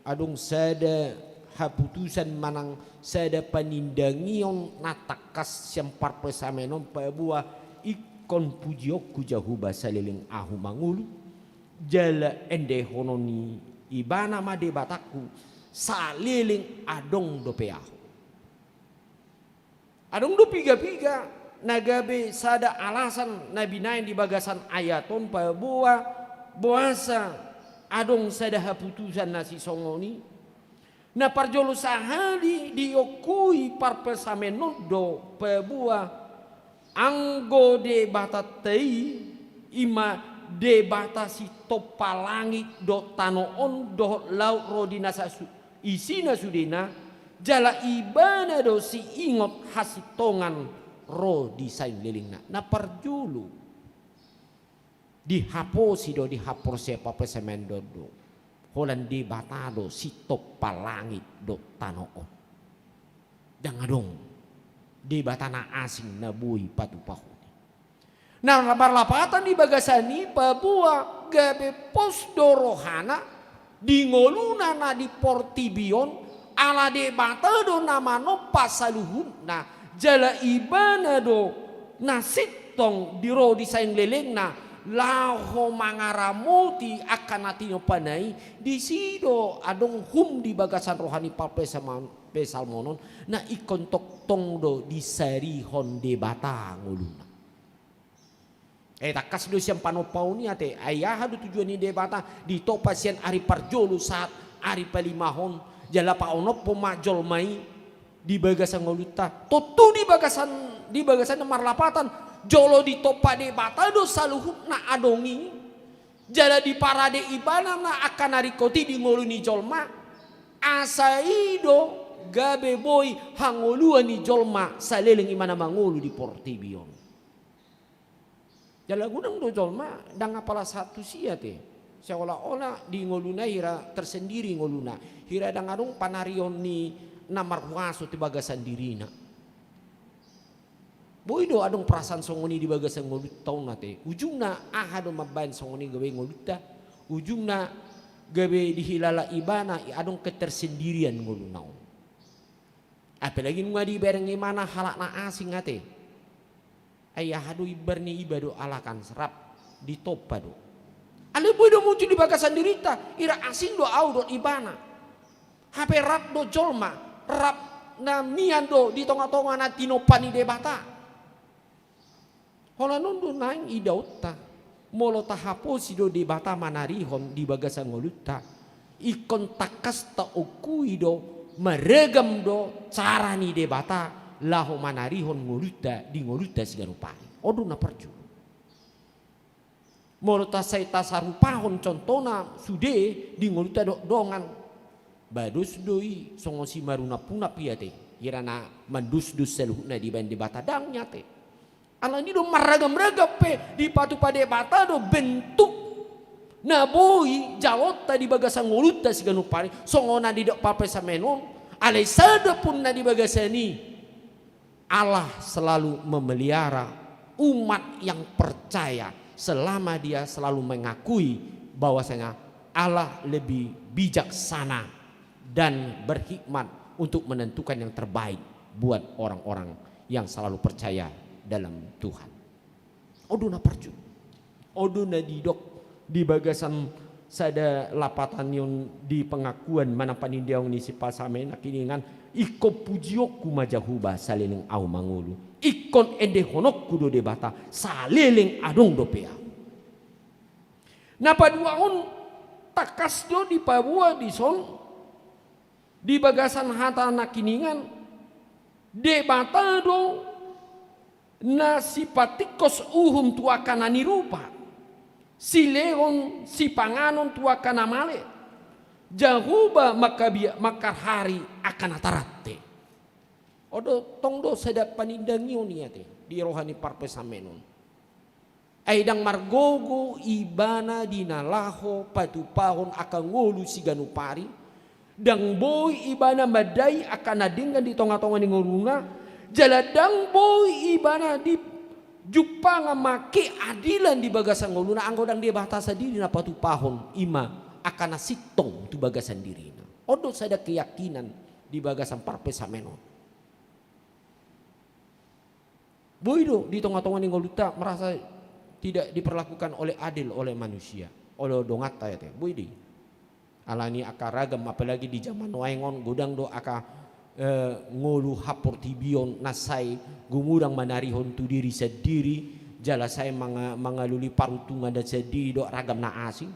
adong sada haputusan manang sada panindangion natakas yang parpesamenon pabua ikon pujiokku jahuba saliling ahu mangulu jala ende hononi ibana made bataku saliling adong do peahu. Adong do piga-piga nagabe sada alasan nabinain di bagasan ayaton pabua buasa adong sada haputusan nasi songoni na parjolo sahali diokui parpesamenon do pabua anggo de batatei ima de batasi topalangit do tanoon do laut rodina isina sudena jala ibana do si ingot hasitongan ro di sain lelingna na parjolo dihaposi do dihapor siapa pesemen do holan di batado si topalangit do tanoon dangadong di batana asing na bui patu-pahu. Nah barlapatan di bagasani pabua gabe pos dorohana di ngoluna na di portibion ala de batado namano pasaluhun na jala ibana do nasitong di ro di saing leleng na laho mangaramuti akan natino panai di sido adong hum di bagasan rohani pesalmonon na ikon toktong do di sari honde bata nguluna. Takas do siyang panopau ni ate ayah do tujuan ni debata di to pasien ari parjolo saat ari palimahon jala paonop pemajol mai di bagasan ngoluta totu di bagasan marlapatan jolo di topa debata do saluhuk na adongi jala di parade ibana na akan ari koti di ngoluni jolma asaido gabe boy hangoluan ni jolma saleleng imana mangolu di portibion. Jala gunang do jolma dang apala satu sia te seolah-olah di ngoluna hira tersendiri ngoluna hira dang adong panarion ni namar huaso ti bagasan dirina boy do adong perasaan songoni di bagasan ngolut taun nate ujungna do mabain songoni gawe ngoluta ujungna gawe dihilala ibana adong ketersendirian ngolunau Apalagi nunga di bareng mana halak na asing ate. Ayah hadu ibarni ibadu alakan serap di topa do. Ale boy do muncul di bagasan dirita, ira asing do au do ibana. Hape rap do jolma, rap na mian do di tonga-tonga na tinopani debata. Hola nundu naing idauta. Molo tahaposi do debata manarihon di bagasan ngoluta. Ikon takas ta okui do meregam do cara ni debata laho manarihon ngoluta di ngoluta sigarupari. Odo na perju. Molo ta sai tasarupahon contona sude di ngoluta do dongan. Badus doi songo si maruna puna piate. Kirana mandus-dus seluhna di ban debata dang nyate. Ala ini do maragam-ragam pe di patu pa debata do bentuk na boy jalota di bagasan ngoluta siganupari songona di dok pape samenon alai sada pun na di bagasani Allah selalu memelihara umat yang percaya selama dia selalu mengakui bahwasanya Allah lebih bijaksana dan berhikmat untuk menentukan yang terbaik buat orang-orang yang selalu percaya dalam Tuhan. Oduna perju, oduna didok di bagasan sada lapatan yang di pengakuan mana panindiang ni si pasamen kiningan iko pujioku majahuba saleleng au mangulu ikon ende honokku do debata saleleng adong do pea. Napa duaon takas do di Papua di son di bagasan hata nakiningan debata do na sipatikos uhum tuakan anirupa. Si leon si panganon tua kana male jahuba maka hari akan atarate. Odo tongdo sedap panindangion niate di rohani parpesamenon. Aidang margogo ibana dinalaho patupahon akan ngolu siganupari dang boy ibana madai akan nadingan di tonga-tonga ni ngoluna jaladang boy ibana di Jupa ngamake adilan di bagasan ngoluna anggodang dia batasa diri na patu pahon ima akan nasitong tu bagasan diri na. Odo sada keyakinan di bagasan parpesamenon. Boido di tengah-tengah ni ngoluta merasa tidak diperlakukan oleh adil oleh manusia. Oleh dongata ya teh. Boidi. Alani akaragam apalagi di zaman waengon godang do aka ngolu hapor tibion nasai gumudang manarihon tu diri sendiri jala saya mangaluli parutungan dan sedih do ragam na asing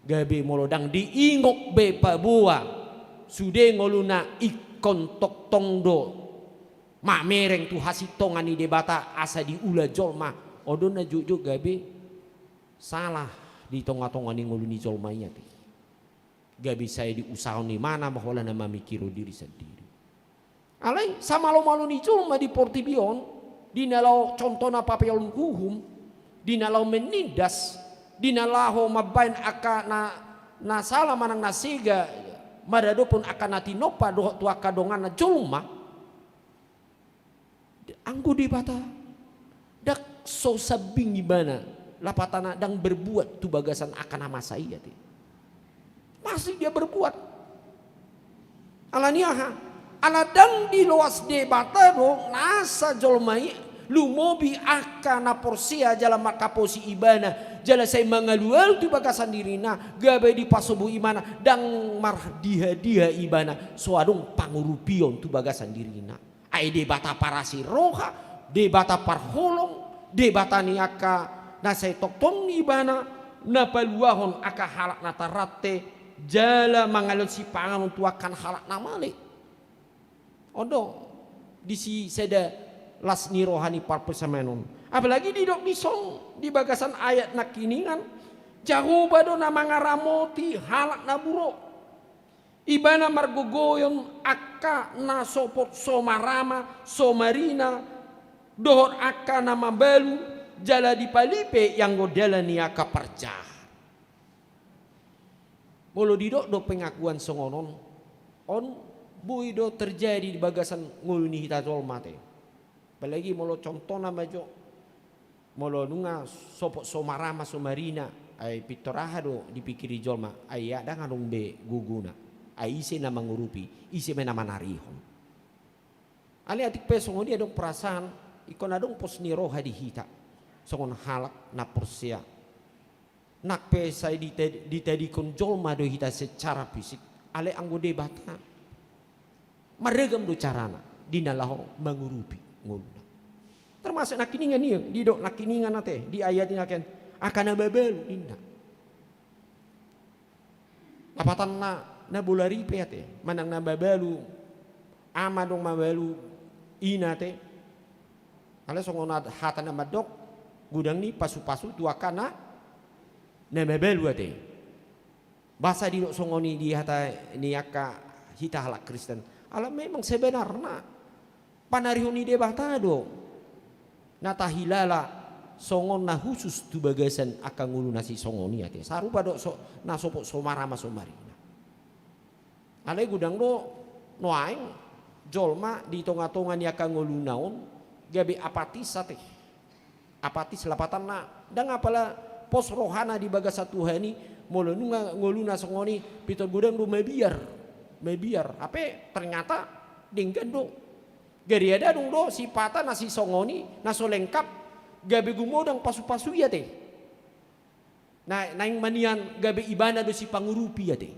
gabe molodang diingok be Papua sude ngoluna ikon tok tong do mak mereng tu hasitongan ni debata asa diula jolma odona jujuk gabe salah di tonga-tonga ni ngoluni jolma nya gabe saya diusahaon ni mana mahola na mamikiro diri sendiri. Alai sama lo malu ni cuma di Portibion di nalau contohna papel hukum di nalau menindas di nalau mabain akan na salah manang nasiga madado pun akan nati nopa doh tua kadongan na cuma anggu di bata dak so sabing ibana lapatana dang berbuat tu bagasan akan nama saya masih dia berbuat alaniaha aladang di luas debata do nasa jolmai lumobi akana porsia jala makaposi ibana jala saya mangalual tu bagasan dirina gabe di pasobu imana dang mardiha-diha ibana soadong pangurupion tu bagasan dirina ai debata parasi roha debata parholong debata niaka nasai toktong ibana napaluahon aka halak natarate jala mangalul si pangan tu akan halak namale. Odo di si seda las ni rohani parpesamenon apalagi di dok disong di bagasan ayat nakiningan jahuba do na mangaramoti halak naburo ibana margogoyon akka na sopot somarama somarina dohor akka na mabalu jala di palipe yang godela niaka perjah molo di dok do pengakuan songonon on buido terjadi di bagasan nguluni hita mate. Apalagi molo contoh nama jo molo nunga sopok somarama somarina ay pitoraha do dipikiri jolma ay ada ngadong be guguna ay ise na mangurupi ise me nama narihon Ali atik pe songoni adong perasaan ikon adong pos ni roh hadi hita. Songon halak na porsia. Nak pe sai ditadi kon jolma do hita secara fisik. Ale anggode bata. Maregam do carana dinalaho mangurupi nguluna. Termasuk nakiningan ieu di dok nakiningan teh di ayat ini akan akana babel inna. Apatan na bulari pe teh manang na babalu ama dong mabalu ina teh. Ale songon hata na madok gudang ni pasu-pasu tuakana na babalu teh. Bahasa di dok songoni di hata niaka hita halak Kristen. Ala memang sebenarnya panarihoni de batado natahilala songon na khusus tu bagasan akan ngulu nasi songoni ate sarupa dok na sopok somara masomarina. Ale gudang do no aing jolma di tonga-tonga ni akan ngulu naon gabe apatis ate apatis lapatan na dang apala pos rohana di bagasa Tuhani molo nunga nguluna songoni pitor gudang do mebiar ape ternyata dinggan do gari ada dong do sipata nasi songoni naso lengkap gabe gumodang pasu-pasu ya teh nah naing manian gabe ibana do si pangurupi ya teh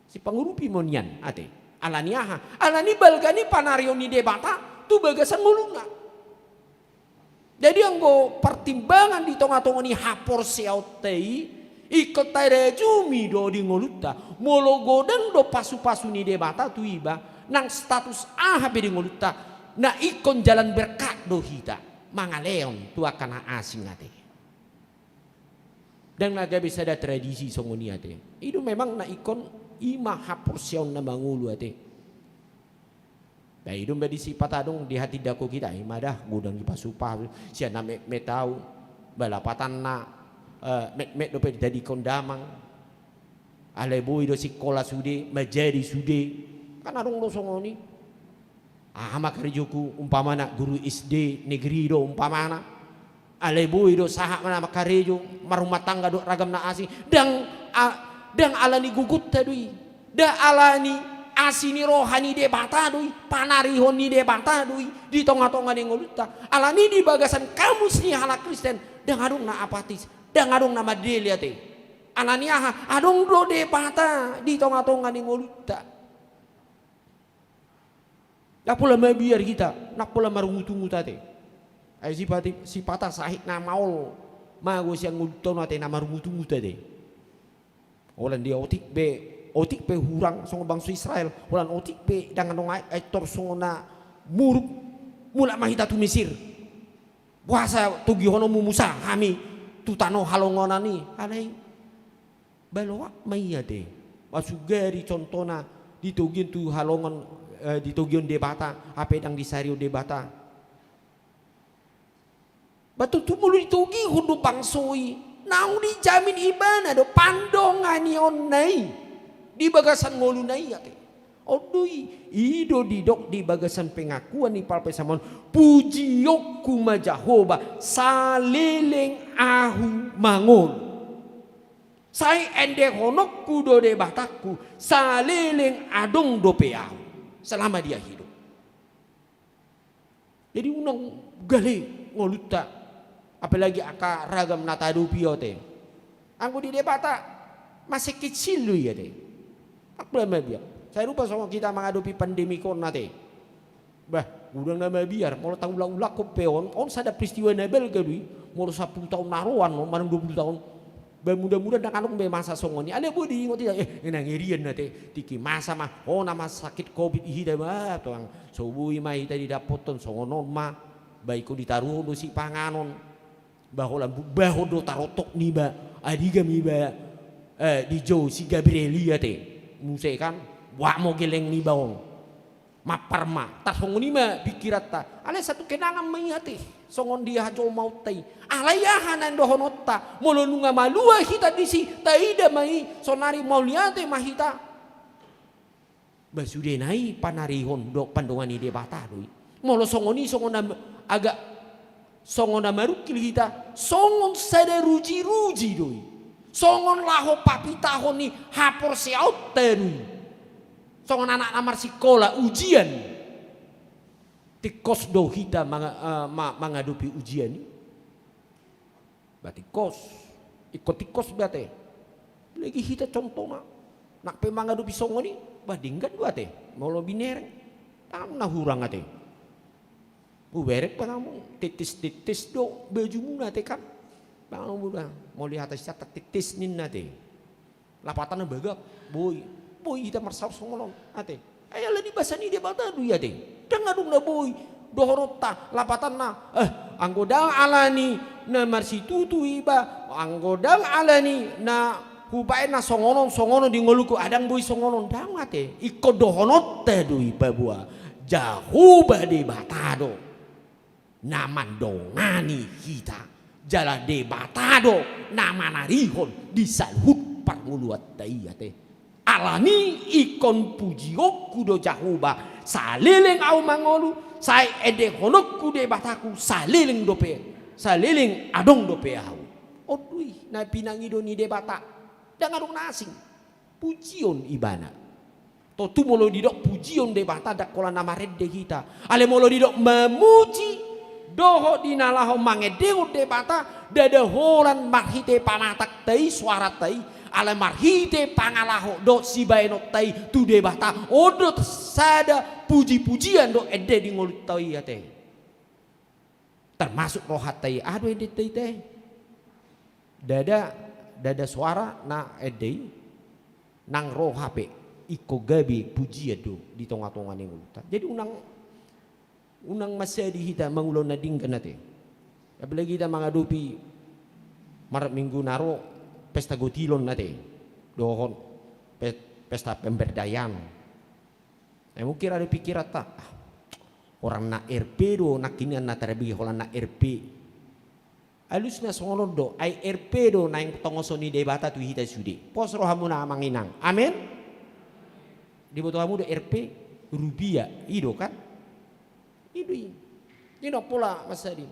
si pangurupi monian ate alani aha alani balgani panarioni debata tu bagasan nguluna jadi anggo pertimbangan di tonga-tonga ni hapor siautei ikut tare jumi do di ngoluta molo godang do pasu-pasu ni debata tu iba nang status be di ngoluta na ikon jalan berkat do hita mangaleon tu akan asing ate dan naga bisa ada tradisi songoni ate itu memang na ikon ima hapor siaun na mangulu ate nah itu mbak sifat adong di hati dako kita imadah godang di pasu-pasu siana me tahu balapatan na met do jadi kondamang ale boy do sekolah sude menjadi sude kan adong do songoni makarejoku umpamana guru SD negeri do umpamana ale boy do saha mana makarejo marumah tangga do ragam na asing dang alani gugut tadui da alani asini rohani de bata dui panarihon ni de bata dui di tonga-tonga de ngoluta alani di bagasan kamus ni halak Kristen dang adong na apatis dang adong nama delia teh anania adong do de bata di tonga-tonga ni ngoluta nak pula biar kita nak pula marungutungu teh ay sipata sahik na maul mago siang ngulutono teh na marungutungu teh olan dia otik be hurang songo bangsa Israel olan otik be dengan nong aitor songo na muruk mula mahita tu Mesir puasa tugi hono Musa kami tutano halongonani alai baloa maya deh masugari contona ditugion tu halongon ditugion debata apa yang disario debata batu tu mulu ditugi hundu bangsoi nau dijamin ibana do pandongani onnai di bagasan ngolunai ate odui ido didok di bagasan pengakuan ni palpe samon puji yokku majahoba saleleng ahu mangon sai ende honokku do de bataku saleleng adong do peau selama dia hidup jadi unang gale ngoluta apalagi aka ragam natadu piote anggo di debata masih kecil lu ya deh apa biar saya lupa sama kita menghadapi pandemi corona teh bah udah nama biar mau tahu ulang kok peon on sada peristiwa Nobel gadui mau 10 tahun naruan mau 20 tahun mudah-mudahan nak anu masa songoni ada budi ingat tidak nang ngirian nate tiki masa mah nama sakit covid ihida mah tuang sobui mah ita didapoton songonon mah baiko ditaruh do si panganon baholan bahodo tarotok niba adiga miba di jauh si Gabrielia teh musik kan wah mau geleng ni bawang maparma tas songon ima pikirat ta ale satu kenangan mayati songon dia hajol maut tai alayahan dohonotta molo nunga malua hita disi taida mai sonari mauliate mahita basude nai panarihon dok pandongani de bata doi molo songoni songon agak songon marukil hita songon sada ruji-ruji doi songon laho papitahon ni hapor seaut tenu songon anak amar sekolah ujian tikos do kita menghadapi ujian ini. Berarti kos, ikut tikos berarti. Lagi kita contohnya, nak menghadapi songo ini, bandingkan berarti. Mau lebih nereng, tak nak hurang ate. Berek panamu, titis do baju muna te kan. Bangun muda, mau lihat atas catat titis nin nate. Lapatan bagak, boy kita marsal songo ate. Ayah di bahasa ni dia bata du ya te. Dengar dong na boy, dohorota lapatan na. Anggodang alani na marsitutu iba, anggodang alani na hubae na songonon di ngoluku adang boy songonon dang ate. Iko dohonot te du iba bua. Jahu bade batado. Naman dongani kita. Jala de batado nama narihon disalhut parmuluat dai ate. Alani ikon pujiok kudo jahuba salileng au mangolu sai ede honok kude bataku salileng dope salileng adong dope au odui na pinangido ni de bata dangadong nasing pujion ibana to tu molo didok pujion de bata dak kola nama redde kita ale molo didok memuji doho dinalaho mangedeu de bata dada holan marhite panatak tei suara tei ala marhite pangalaho do sibaeno tai tu de bata odo sada puji-pujian do ede di ngolut tai ate termasuk rohat tai ado ede tai teh dada suara na ede nang roh hape iko gabi puji do di tonga-tonga ni ngolut jadi unang masih di hita mangulon na dingkan ate apalagi kita menghadapi maret minggu naro pesta gotilon nate dohon pesta pemberdayaan mungkin ada pikiran tak orang nak RP do nak kini nak terlebih orang nak RP alusnya songono do ai RP do naing tongosoni debata tu hita sudi pos rohamuna manginang amin dibutuhamu do RP rubia ido kan ido ini pola masadi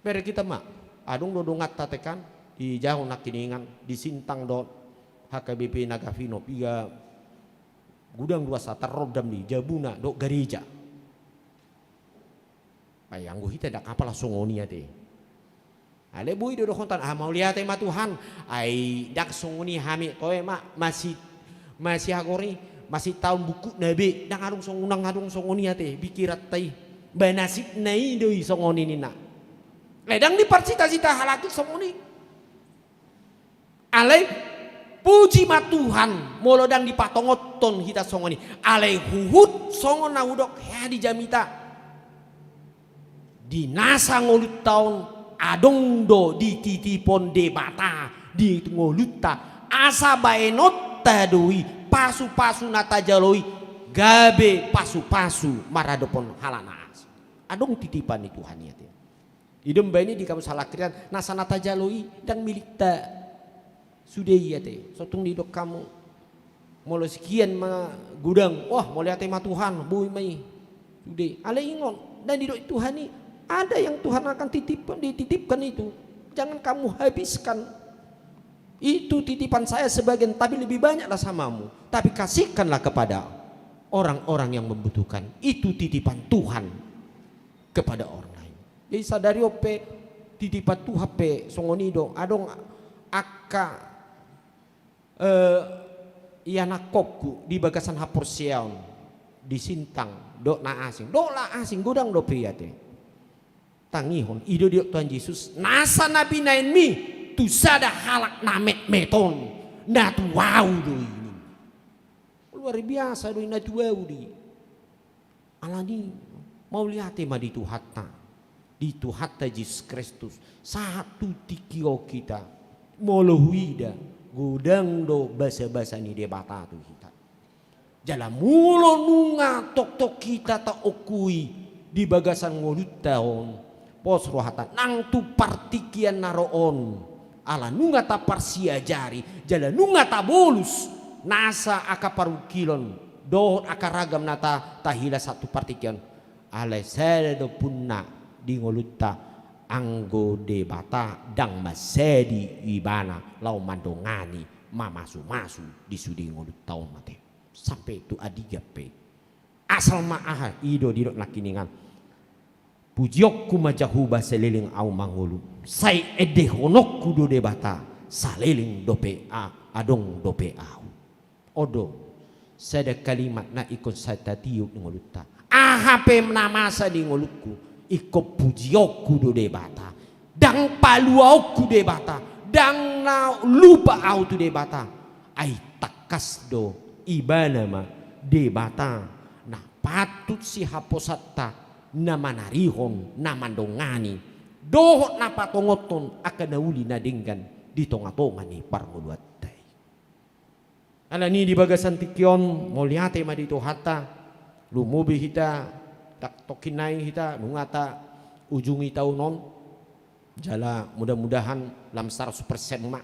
ber kita mak adung do dongat tatekan di jauh nak kiningan di Sintang do HKBP Nagavino piga gudang dua satar rodam di Jabuna do gereja ayang gue hita dak apalah songoni ate ale bui do kontan mau lihat ma Tuhan ai dak songoni hami koe mak masih agori masih tahun buku nabi dak ngadung songunang ngadung songoni ate bikirat tai banasib nai doi songoni nina ledang di parcita-cita halaki songoni alai puji ma Tuhan molodang di patongoton hita songoni alai huhut songon na udok ya di jamita di nasa ngolut taon adong do di titipon de bata di ngoluta asa baenot tadui pasu-pasu nata jaloi gabe pasu-pasu maradopon halanas adong titipan itu Tuhan ya idem baini di kamu salah krian nasa nata jaloi dan milik ta sudah iya teh, sotung didok kamu, mau sekian ma gudang, wah mau lihat tema Tuhan, bui mai, sudah, ale ingon dan didok Tuhan ini ada yang Tuhan akan dititipkan itu, jangan kamu habiskan, itu titipan saya sebagian, tapi lebih banyaklah samamu, tapi kasihkanlah kepada orang-orang yang membutuhkan, itu titipan Tuhan kepada orang lain. Jadi sadari ope titipan Tuhan pe songonido, adong aka iana kokku di bagasan Haporseon di Sintang dok na asing gudang do priate tangihon ido diok Tuhan Yesus nasa nabi nain mi tu sada halak namet meton na tu wow do ini luar biasa do na tu wow di alani mau lihat ma di Tuhatta Yesus Kristus satu tikio kita molohuida gudang do basa-basa ni debata tu kita jala mulo nunga tok kita ta okui di bagasan ngolut taon pos rohatan nang tu partikian naroon ala nunga ta parsiajari jala nunga ta bolus nasa aka parukilon do aka ragam nata tahila satu partikian ala sedo punna di ngolut ta anggo debata dang masedi ibana lau mandongani masu di sudi ngolut tahun mate sampai itu adiga pe asal ma'ah ido didok nakiningan pujiokku majahuba seliling au mangulu sai ede honokku do debata saliling dope adong dope au odo sada kalimat na ikon sata tiuk ngoluta ahape namasa di ngolukku iko pujiokku do debata dang paluauku debata dang na lupa au tu debata ai takas do ibana ma debata na patut si haposatta na manarihon na mandongani dohot na patongoton akan nauli na dinggan di tonga-tonga ni parmuluatay. Ala ni di bagasan tikyon moliate ma dito hata lumubi hita tak tokinay hita mungata ujungi taunon jala mudah-mudahan lam 100% ma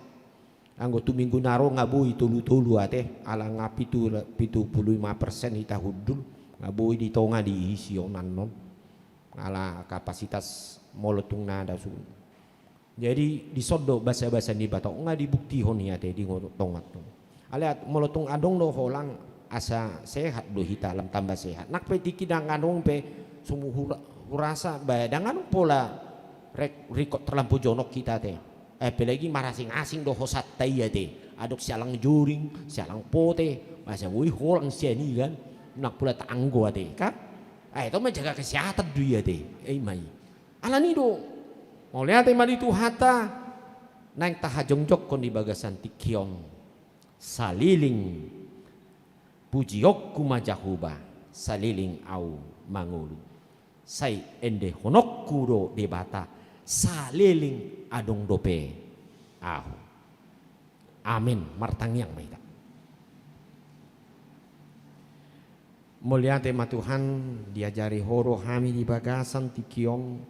anggo tu minggu naro ngabui tulu-tulu ate ala ngapi 75% hita hudul ngabui di tonga di isionan non ala kapasitas molotung nada sun. Jadi disodo bahasa-bahasa ni batok nga dibukti honi ate di tongat tu. Aliat molotung adong do holang asa sehat do hita alam tambah sehat. Nak pe tikidang adong pe sumu hurasa badangan pola rikot terlampau jonok kita te. Apalagi marasing-asing do hosat taya te. Adok sialang juring, sialang pote, masa wui holang siani kan. Nak pula tanggo ate kan. Itu menjaga kesehatan dia deh, mai. Alani do, mau lihat emang itu hata, nang tahajongjok kon di bagasan tikion, saliling, pujiok kumajahuba, saliling au mangulu, sai ende honok kuro debata, saliling adong dope, au. Amin, martangyang mai. Mulia tema Tuhan diajari horo kami di bagasan tikion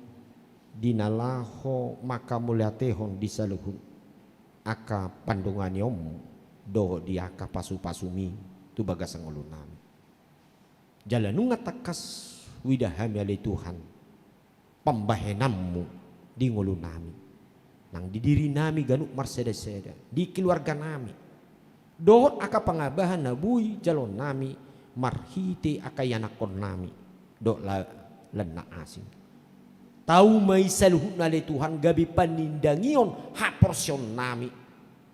dinalaho maka mulia tehon disaluhun aka pandungan yom do di aka pasu-pasumi tu bagasan ulun nami jalanunga takas widahami ali Tuhan pembahenammu di ngulun nami nang di diri nami ganuk marseda-seda di keluarga nami do aka pangabahan nabui jalon nami marhiti akayanakon nami dok lena asing tahu mai saluhun ale Tuhan gabi panindangion hak porsion nami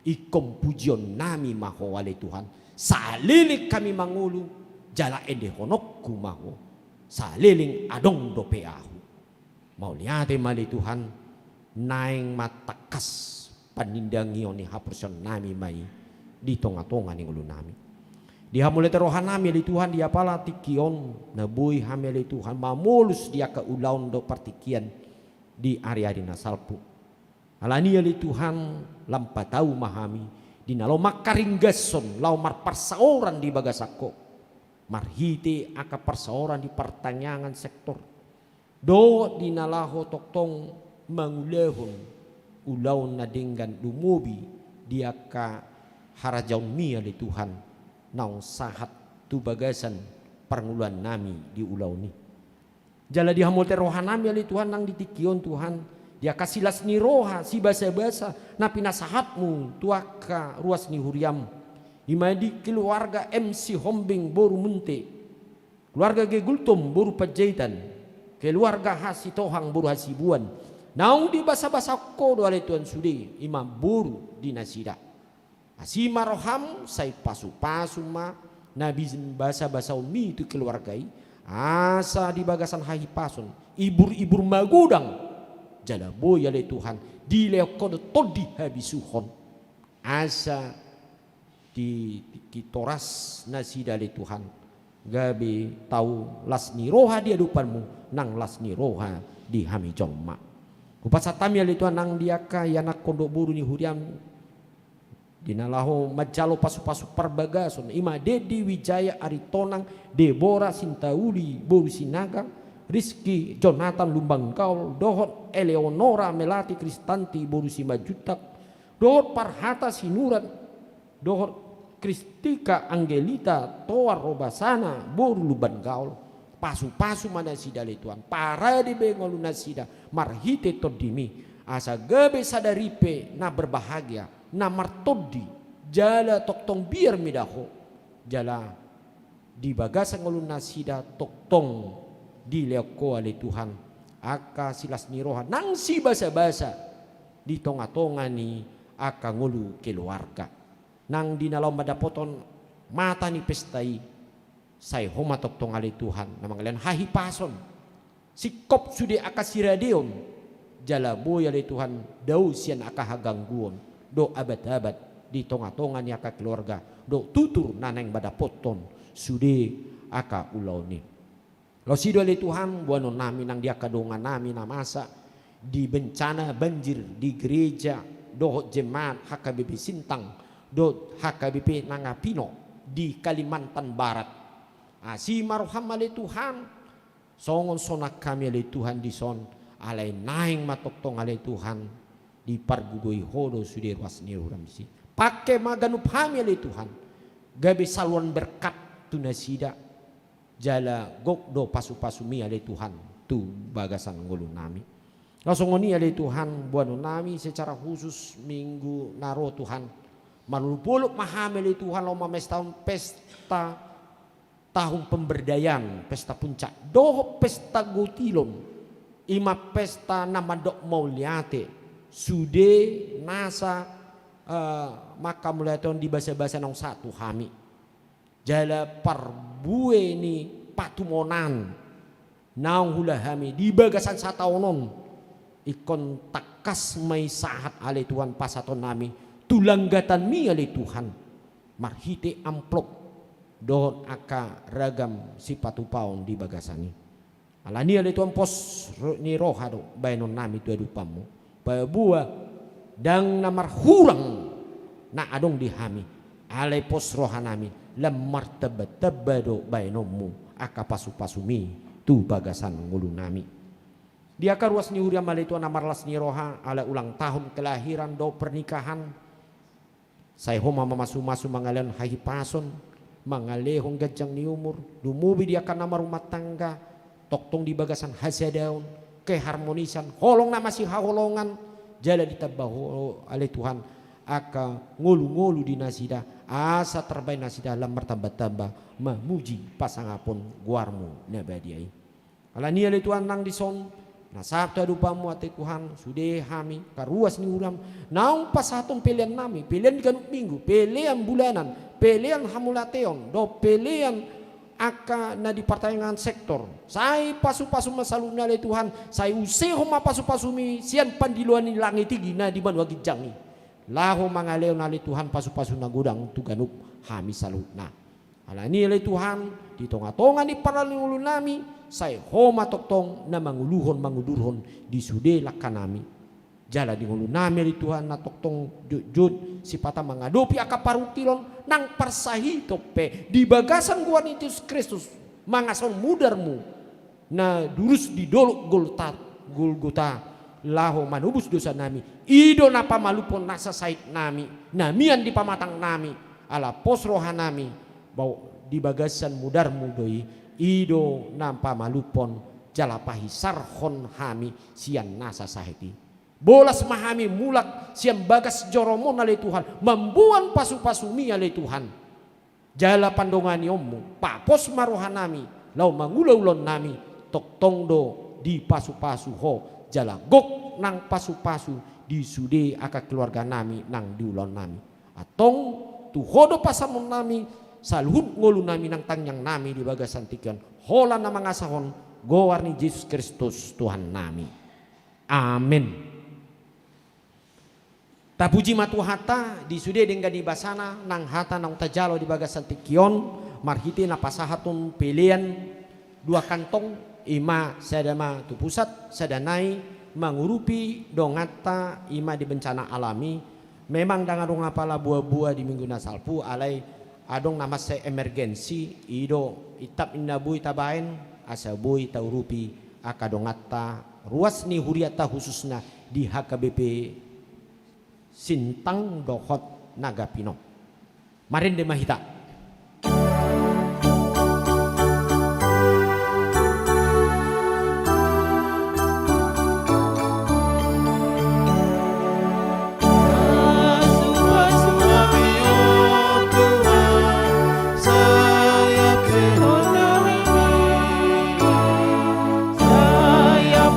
ikom pujion nami maho ale Tuhan salilik kami mangulu jala ende honokku maho saliling adong dope ahu mau lihat mali Tuhan naing matakas panindangion ni hak porsion nami mai di tonga-tonga ni ulu nami dia mulai terohan nami ali Tuhan dia pala tikion nabui hami ali Tuhan mamulus dia ke ulaun do partikian di area di nasalpu alani ali Tuhan lampa tahu mahami di nalo makaringgason lau mar persaoran di bagasako marhite aka persaoran di pertanyaan sektor do di nalaho toktong mangulehon ulaun nadinggan dumubi dia ka harajaun mi ali Tuhan naung sahat tu bagasan pernguluan nami di ulau ni jala dihamul terohan nami ali Tuhan nang ditikion Tuhan dia kasih las ni roha si basa-basa napi nasahatmu tuaka ruas ni huriam imadi keluarga MC Hombing boru munte keluarga Gegultom boru pajaitan keluarga Hasi Tohang boru Hasibuan naung di basa-basa kodo ali Tuhan sudi imam boru di nasida asima roham sai pasu-pasu ma nabi bahasa-bahasa umi itu keluargai asa di bagasan hahi pasun ibur-ibur magudang jala boya le Tuhan di leokodo todi habisuhon asa di kitoras nasida le Tuhan gabi tahu lasni roha dia dupanmu nang lasni roha di hami jomma kupasatami le Tuhan nang dia kaya nak kondo buru ni huriam dinalaho majalo pasu-pasu perbagason ima Dedi Wijaya Aritonang Deborah Sintauli Boru Sinaga Rizky Jonathan Lumbang Kaul Dohot Eleonora Melati Kristanti Boru Simajutak Dohot Parhata Sinuran Dohot Kristika Angelita Toar Robasana Boru Luban Gaul pasu-pasu mana sida le Tuhan para di bengolu nasida marhite todimi asa gabe sadaripe na berbahagia na martodi jala toktong biar midaho jala di bagasan ulun nasida toktong di leoko ale Tuhan aka silas ni roha nang si basa-basa di tonga-tonga ni aka ngulu keluarga nang dinalaw madapoton mata ni pestai say homatok tong ali Tuhan namang kalian hahipason sikop sude aka siradeon jala boy ali Tuhan dau sian aka hagangguon do abad-abad di tonga-tonga ni aka keluarga do tutur naneng badapoton sude aka ulau ni lo sido ali Tuhan buano nami nang dia kadongan nami namasa di bencana banjir di gereja do jemaat HKBP Sintang do HKBP Nangapino di Kalimantan Barat. Si maruham ali Tuhan songon sonak kami ali Tuhan di son alai naing matoktong ali Tuhan di pargugoi hodo sudir was niruram si pakai maganup kami ali Tuhan gabe saluan berkat tunasida jala gok do pasu-pasumi ali Tuhan tu bagasan ngulu nami langsung ngoni ali Tuhan buano nami secara khusus minggu naro Tuhan manulupuluk mahami ali Tuhan lo mames tahun pesta tahun pemberdayaan pesta puncak doh pesta gotilon ima pesta namadok mauliate sude nasa maka mulaton di bahasa-bahasa nong satu hami jala parbue ni patumonan naung hula hami di bagasan sataunon ikon takas may sahat ale Tuhan pasaton nami tulanggatan mi ale Tuhan marhite amplop dohon aka ragam si patupaon di bagasani alani ale Tuhan pos ni roha do bayanon nami tu adupamu buah dang namar hurang na adong dihami ale pos roha nami lemar teba-teba do bayanomu aka pasu-pasumi tu bagasan ngulu nami dia karuas ni huriam ale Tuhan namarlas ni roha ala ulang tahun kelahiran do pernikahan saya homa mamasu-masu mangalian hahipason mangalehong gajang ni umur dumubi dia kan nama rumah tangga toktong di bagasan hasadaun keharmonisan holong na masih holongan jala ditabaho ale Tuhan aka ngolu-ngolu di nasida asa terbaik nasida lam bertambah-tambah memuji pasangapun guarmu nabadiai alani ale Tuhan nang dison na sabtu adupamu ate Tuhan sude hami karuas ni uram naung pasatong pilihan nami pilihan ganuk minggu pilihan bulanan pilihan hamulateon do pilihan aka na di pertanyaan sektor saya pasu-pasu masaluna le Tuhan saya useho mapasu-pasumi sian pandiluan ni langit tinggi na di banua gijangi laho mangaleo na le Tuhan pasu-pasu na gudang tu ganup hami saluna alani le Tuhan di tonga-tonga ni paralingulu nami saya homa toktong na manguluhon mangudurhon di sude lakanami jala di ngulu nami le Tuhan na toktong jud sipata mengadopi aka parutilon nang parsahi tope di bagasan gua ni Yesus Kristus mangason mudarmu na durus di dolok Golgota laho manubus dosa nami ido napa malupon nasa sait nami namian di pamatang nami ala pos roha nami bau di bagasan mudarmu doi ido nampa malupon jalapahi sarhon hami sian nasa sahiti bolas mahami mulak siam bagas joromon ale Tuhan membuan pasu-pasumi ale Tuhan jala pandongani ommu papos marohanami lau mangulaulon nami toktong do di pasu-pasu ho jala gok nang pasu-pasu di sude aka keluarga nami nang diulon nami atong tu hodo pasamon nami saluhut ngolu nami nang tangyang nami di bagasan tikian hola na mangasahon gowarni Yesus Kristus Tuhan nami amin. Tapuji matu hata di sude dengga di basana nang hata nang tajalo di bagasan tikion marhiti na pasahatun pilihan dua kantong ima sadama tu pusat sadanai mangurupi dongata ima di bencana alami memang dangadong apala buah-buah di minggu nasalpu alai adong nama se emergensi ido itap inabui tabain asabui taurupi akadongata ruas ni huriata khususnya di HKBP Sintang Dohot Nagapino Marinde Mahita. Sayap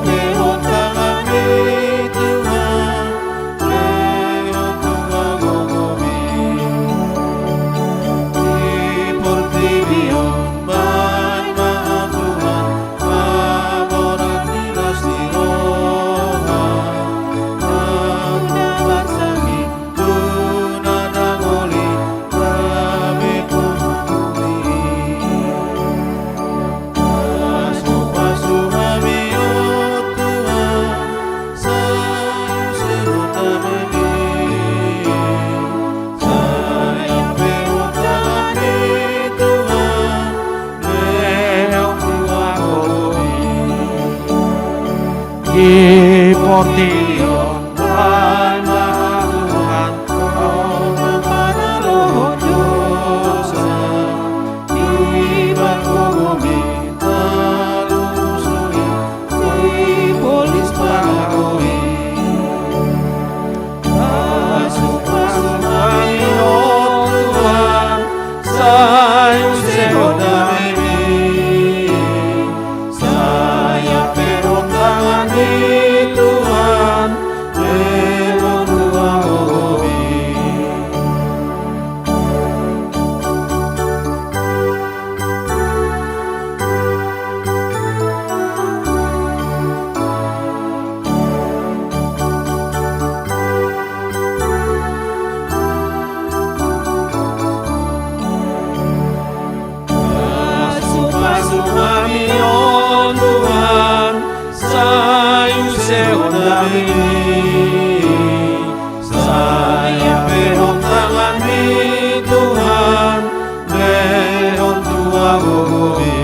di portion Tuhan Maha Tuhan, kau kepada roh dosa di batu bumi terusui di polis pagawi. Masuk-masuk kami, oh Tuhan, sayu sehodami, saya perut tangan di Tuhan, perut dua hobi. Masuk kami, oh Tuhan, sayu sehodami, saya perut tangan di Tuhan, perut dua hobi.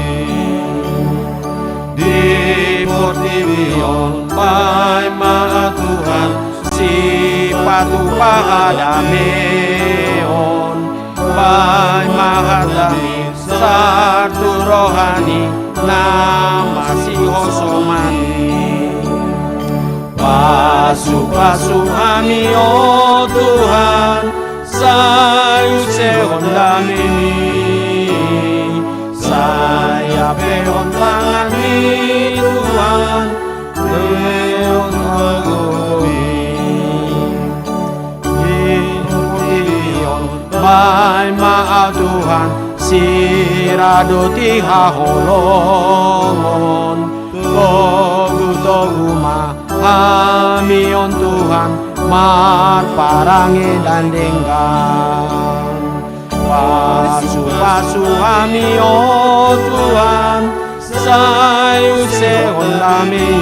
Di portibion pai Maha Tuhan, si patu pahadameon pai Maha Tuhan, satu rohani nama si hosomani. Pasu-pasu kami, oh Tuhan, sayu seondami, saya peon tangan di Tuhan, peon wagobi. Dion bai Maha Tuhan, sirado tiha holongon, togu ma hamion Tuhan, mar parange dan denggan. Pasu-pasu kami, oh Tuhan, sayu seondami,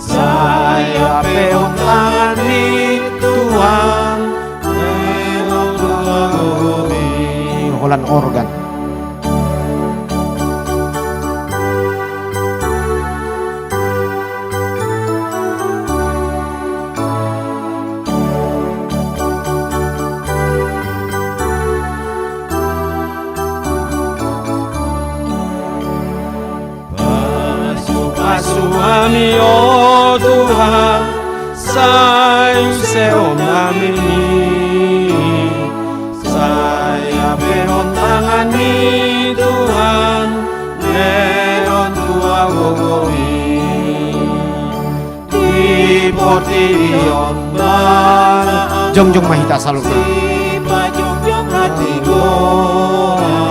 saya peon tangan di Tuhan, peon wagobi. Holan organ. Pasu kami, oh Tuhan, sayu seondami, saya peon tangan di Tuhan, peon dua hobi. Di portibion bar Jongjong Mahita Salukna, si pajungjong hati gora,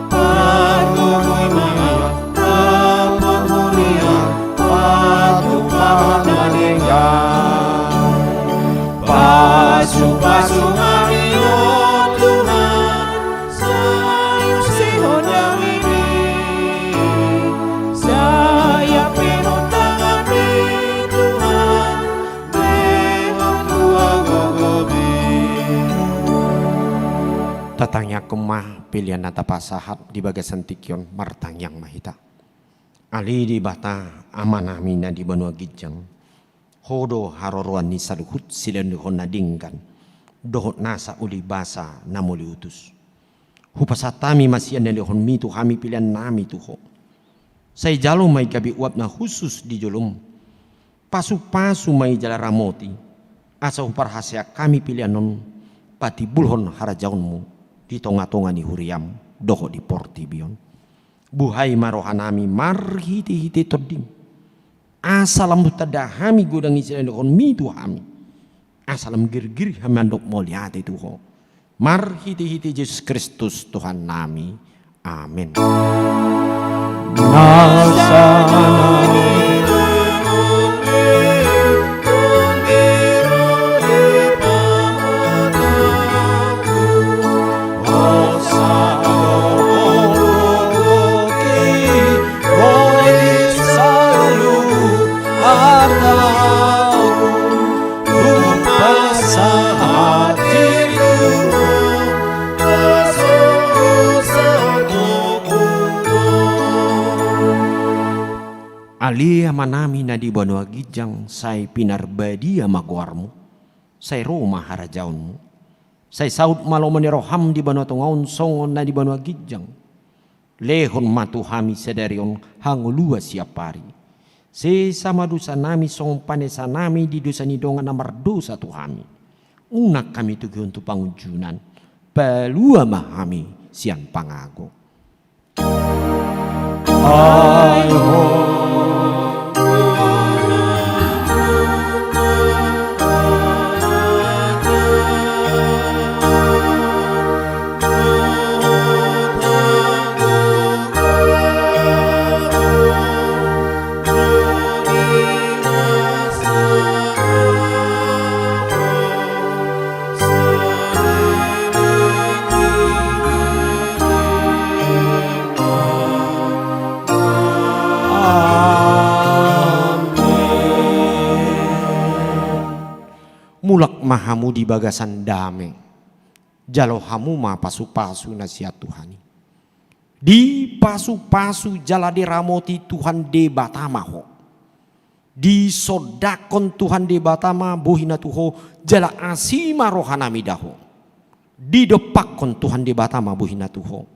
pagugui maya rapat patu pahat manenggan. Pasu-pasu kami, oh Tuhan, sayu sehodami, saya penuh tangan di Tuhan, penuh dua gogobi. Tatangnya kemah pilihan nata pasahat di bagasan tikyon martang yang mahita. Ali di bata amanah mina di benua gijang. Hodo haroroan ni saluhut silan dohon nadingkan. Dohot nasa uli basa namuli utus. Hupasatami masih anda dohon mitu kami pilihan nami tuho. Saya jalo mai gabi uap na khusus di jolum. Pasu-pasu mai jala ramoti. Asa uparhasia kami pilihan non pati bulhon harajaunmu di tonga-tonga ni huriam doho di portibion. Buhai marohanami marhiti-hiti todim. Asalam tada hami gudang isilan dokon mitu hami. Asalam gir-gir hami andok moliati tuho. Marhiti-hiti Yesus Kristus Tuhan nami. Amin. Alia manami na di banua gijang, say pinarbadia maguarmu, say Roma harajaunmu, say saud malomani roham di banua tungaun songon na di banua gijang, lehon matu hami sedarion hangulua siapari, se sama dosa nami song panesa nami di dosa nidongan namar dosa tuhami, unak kami tugi untuk pangujunan, pelua mahami sian pangago. Mulak mahamu di bagasan damai, jalo hamu ma pasu-pasu nasihat Tuhani. Di pasu-pasu jala di ramoti Tuhan de batamaho. Di sodakon Tuhan de batama bohina tuho jala asima rohanami daho. Di depakon Tuhan de batama bohina tuho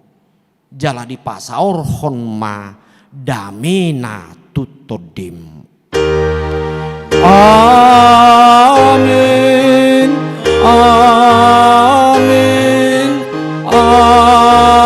jala di pasaorhon ma damena tutodem. Amin, amin, amin.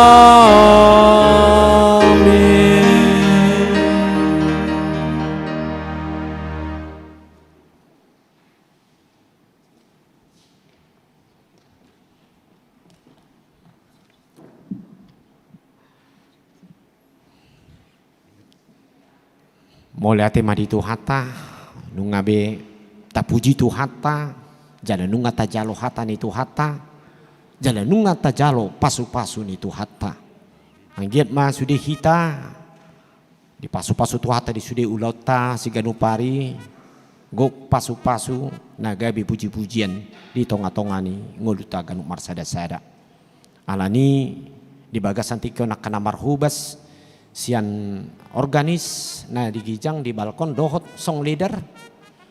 Mulai ate maditu hata nungabe tapuji tu hata jala nunga tajalo hata ni tu hata jala nunga tajalo pasu-pasu ni tu hata anggiat ma sude hita di pasu-pasu tu hata di sude ulauta siganu pari gok pasu-pasu nagabi puji-pujian di tonga-tongani ngoluta ganu marsada-sada alani di bagasan tikau nak kana marhubas sian organis nah di gijang di balkon dohot song leader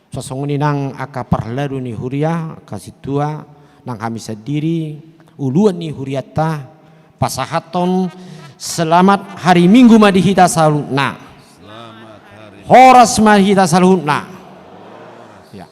sosong ini nang aka parladu ni huria kasih tua nang kami sendiri uluan ni huriata pasahaton selamat hari Minggu madihita salutna horas madihita salutna ya.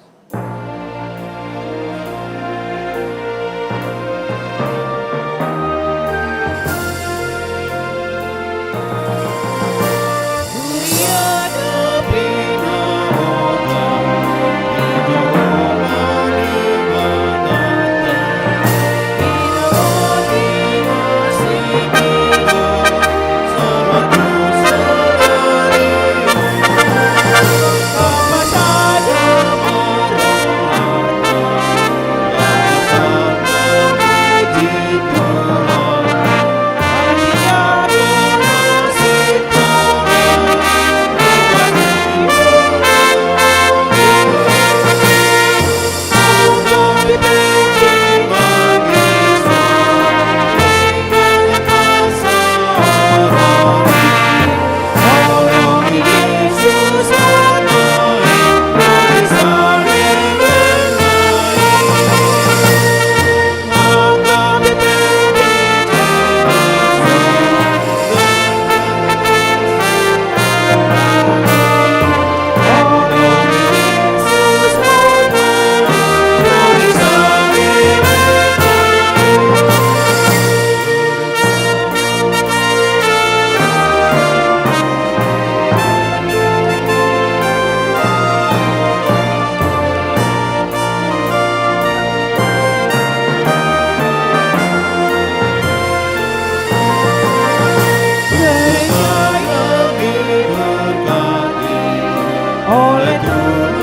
oleh Tuhan.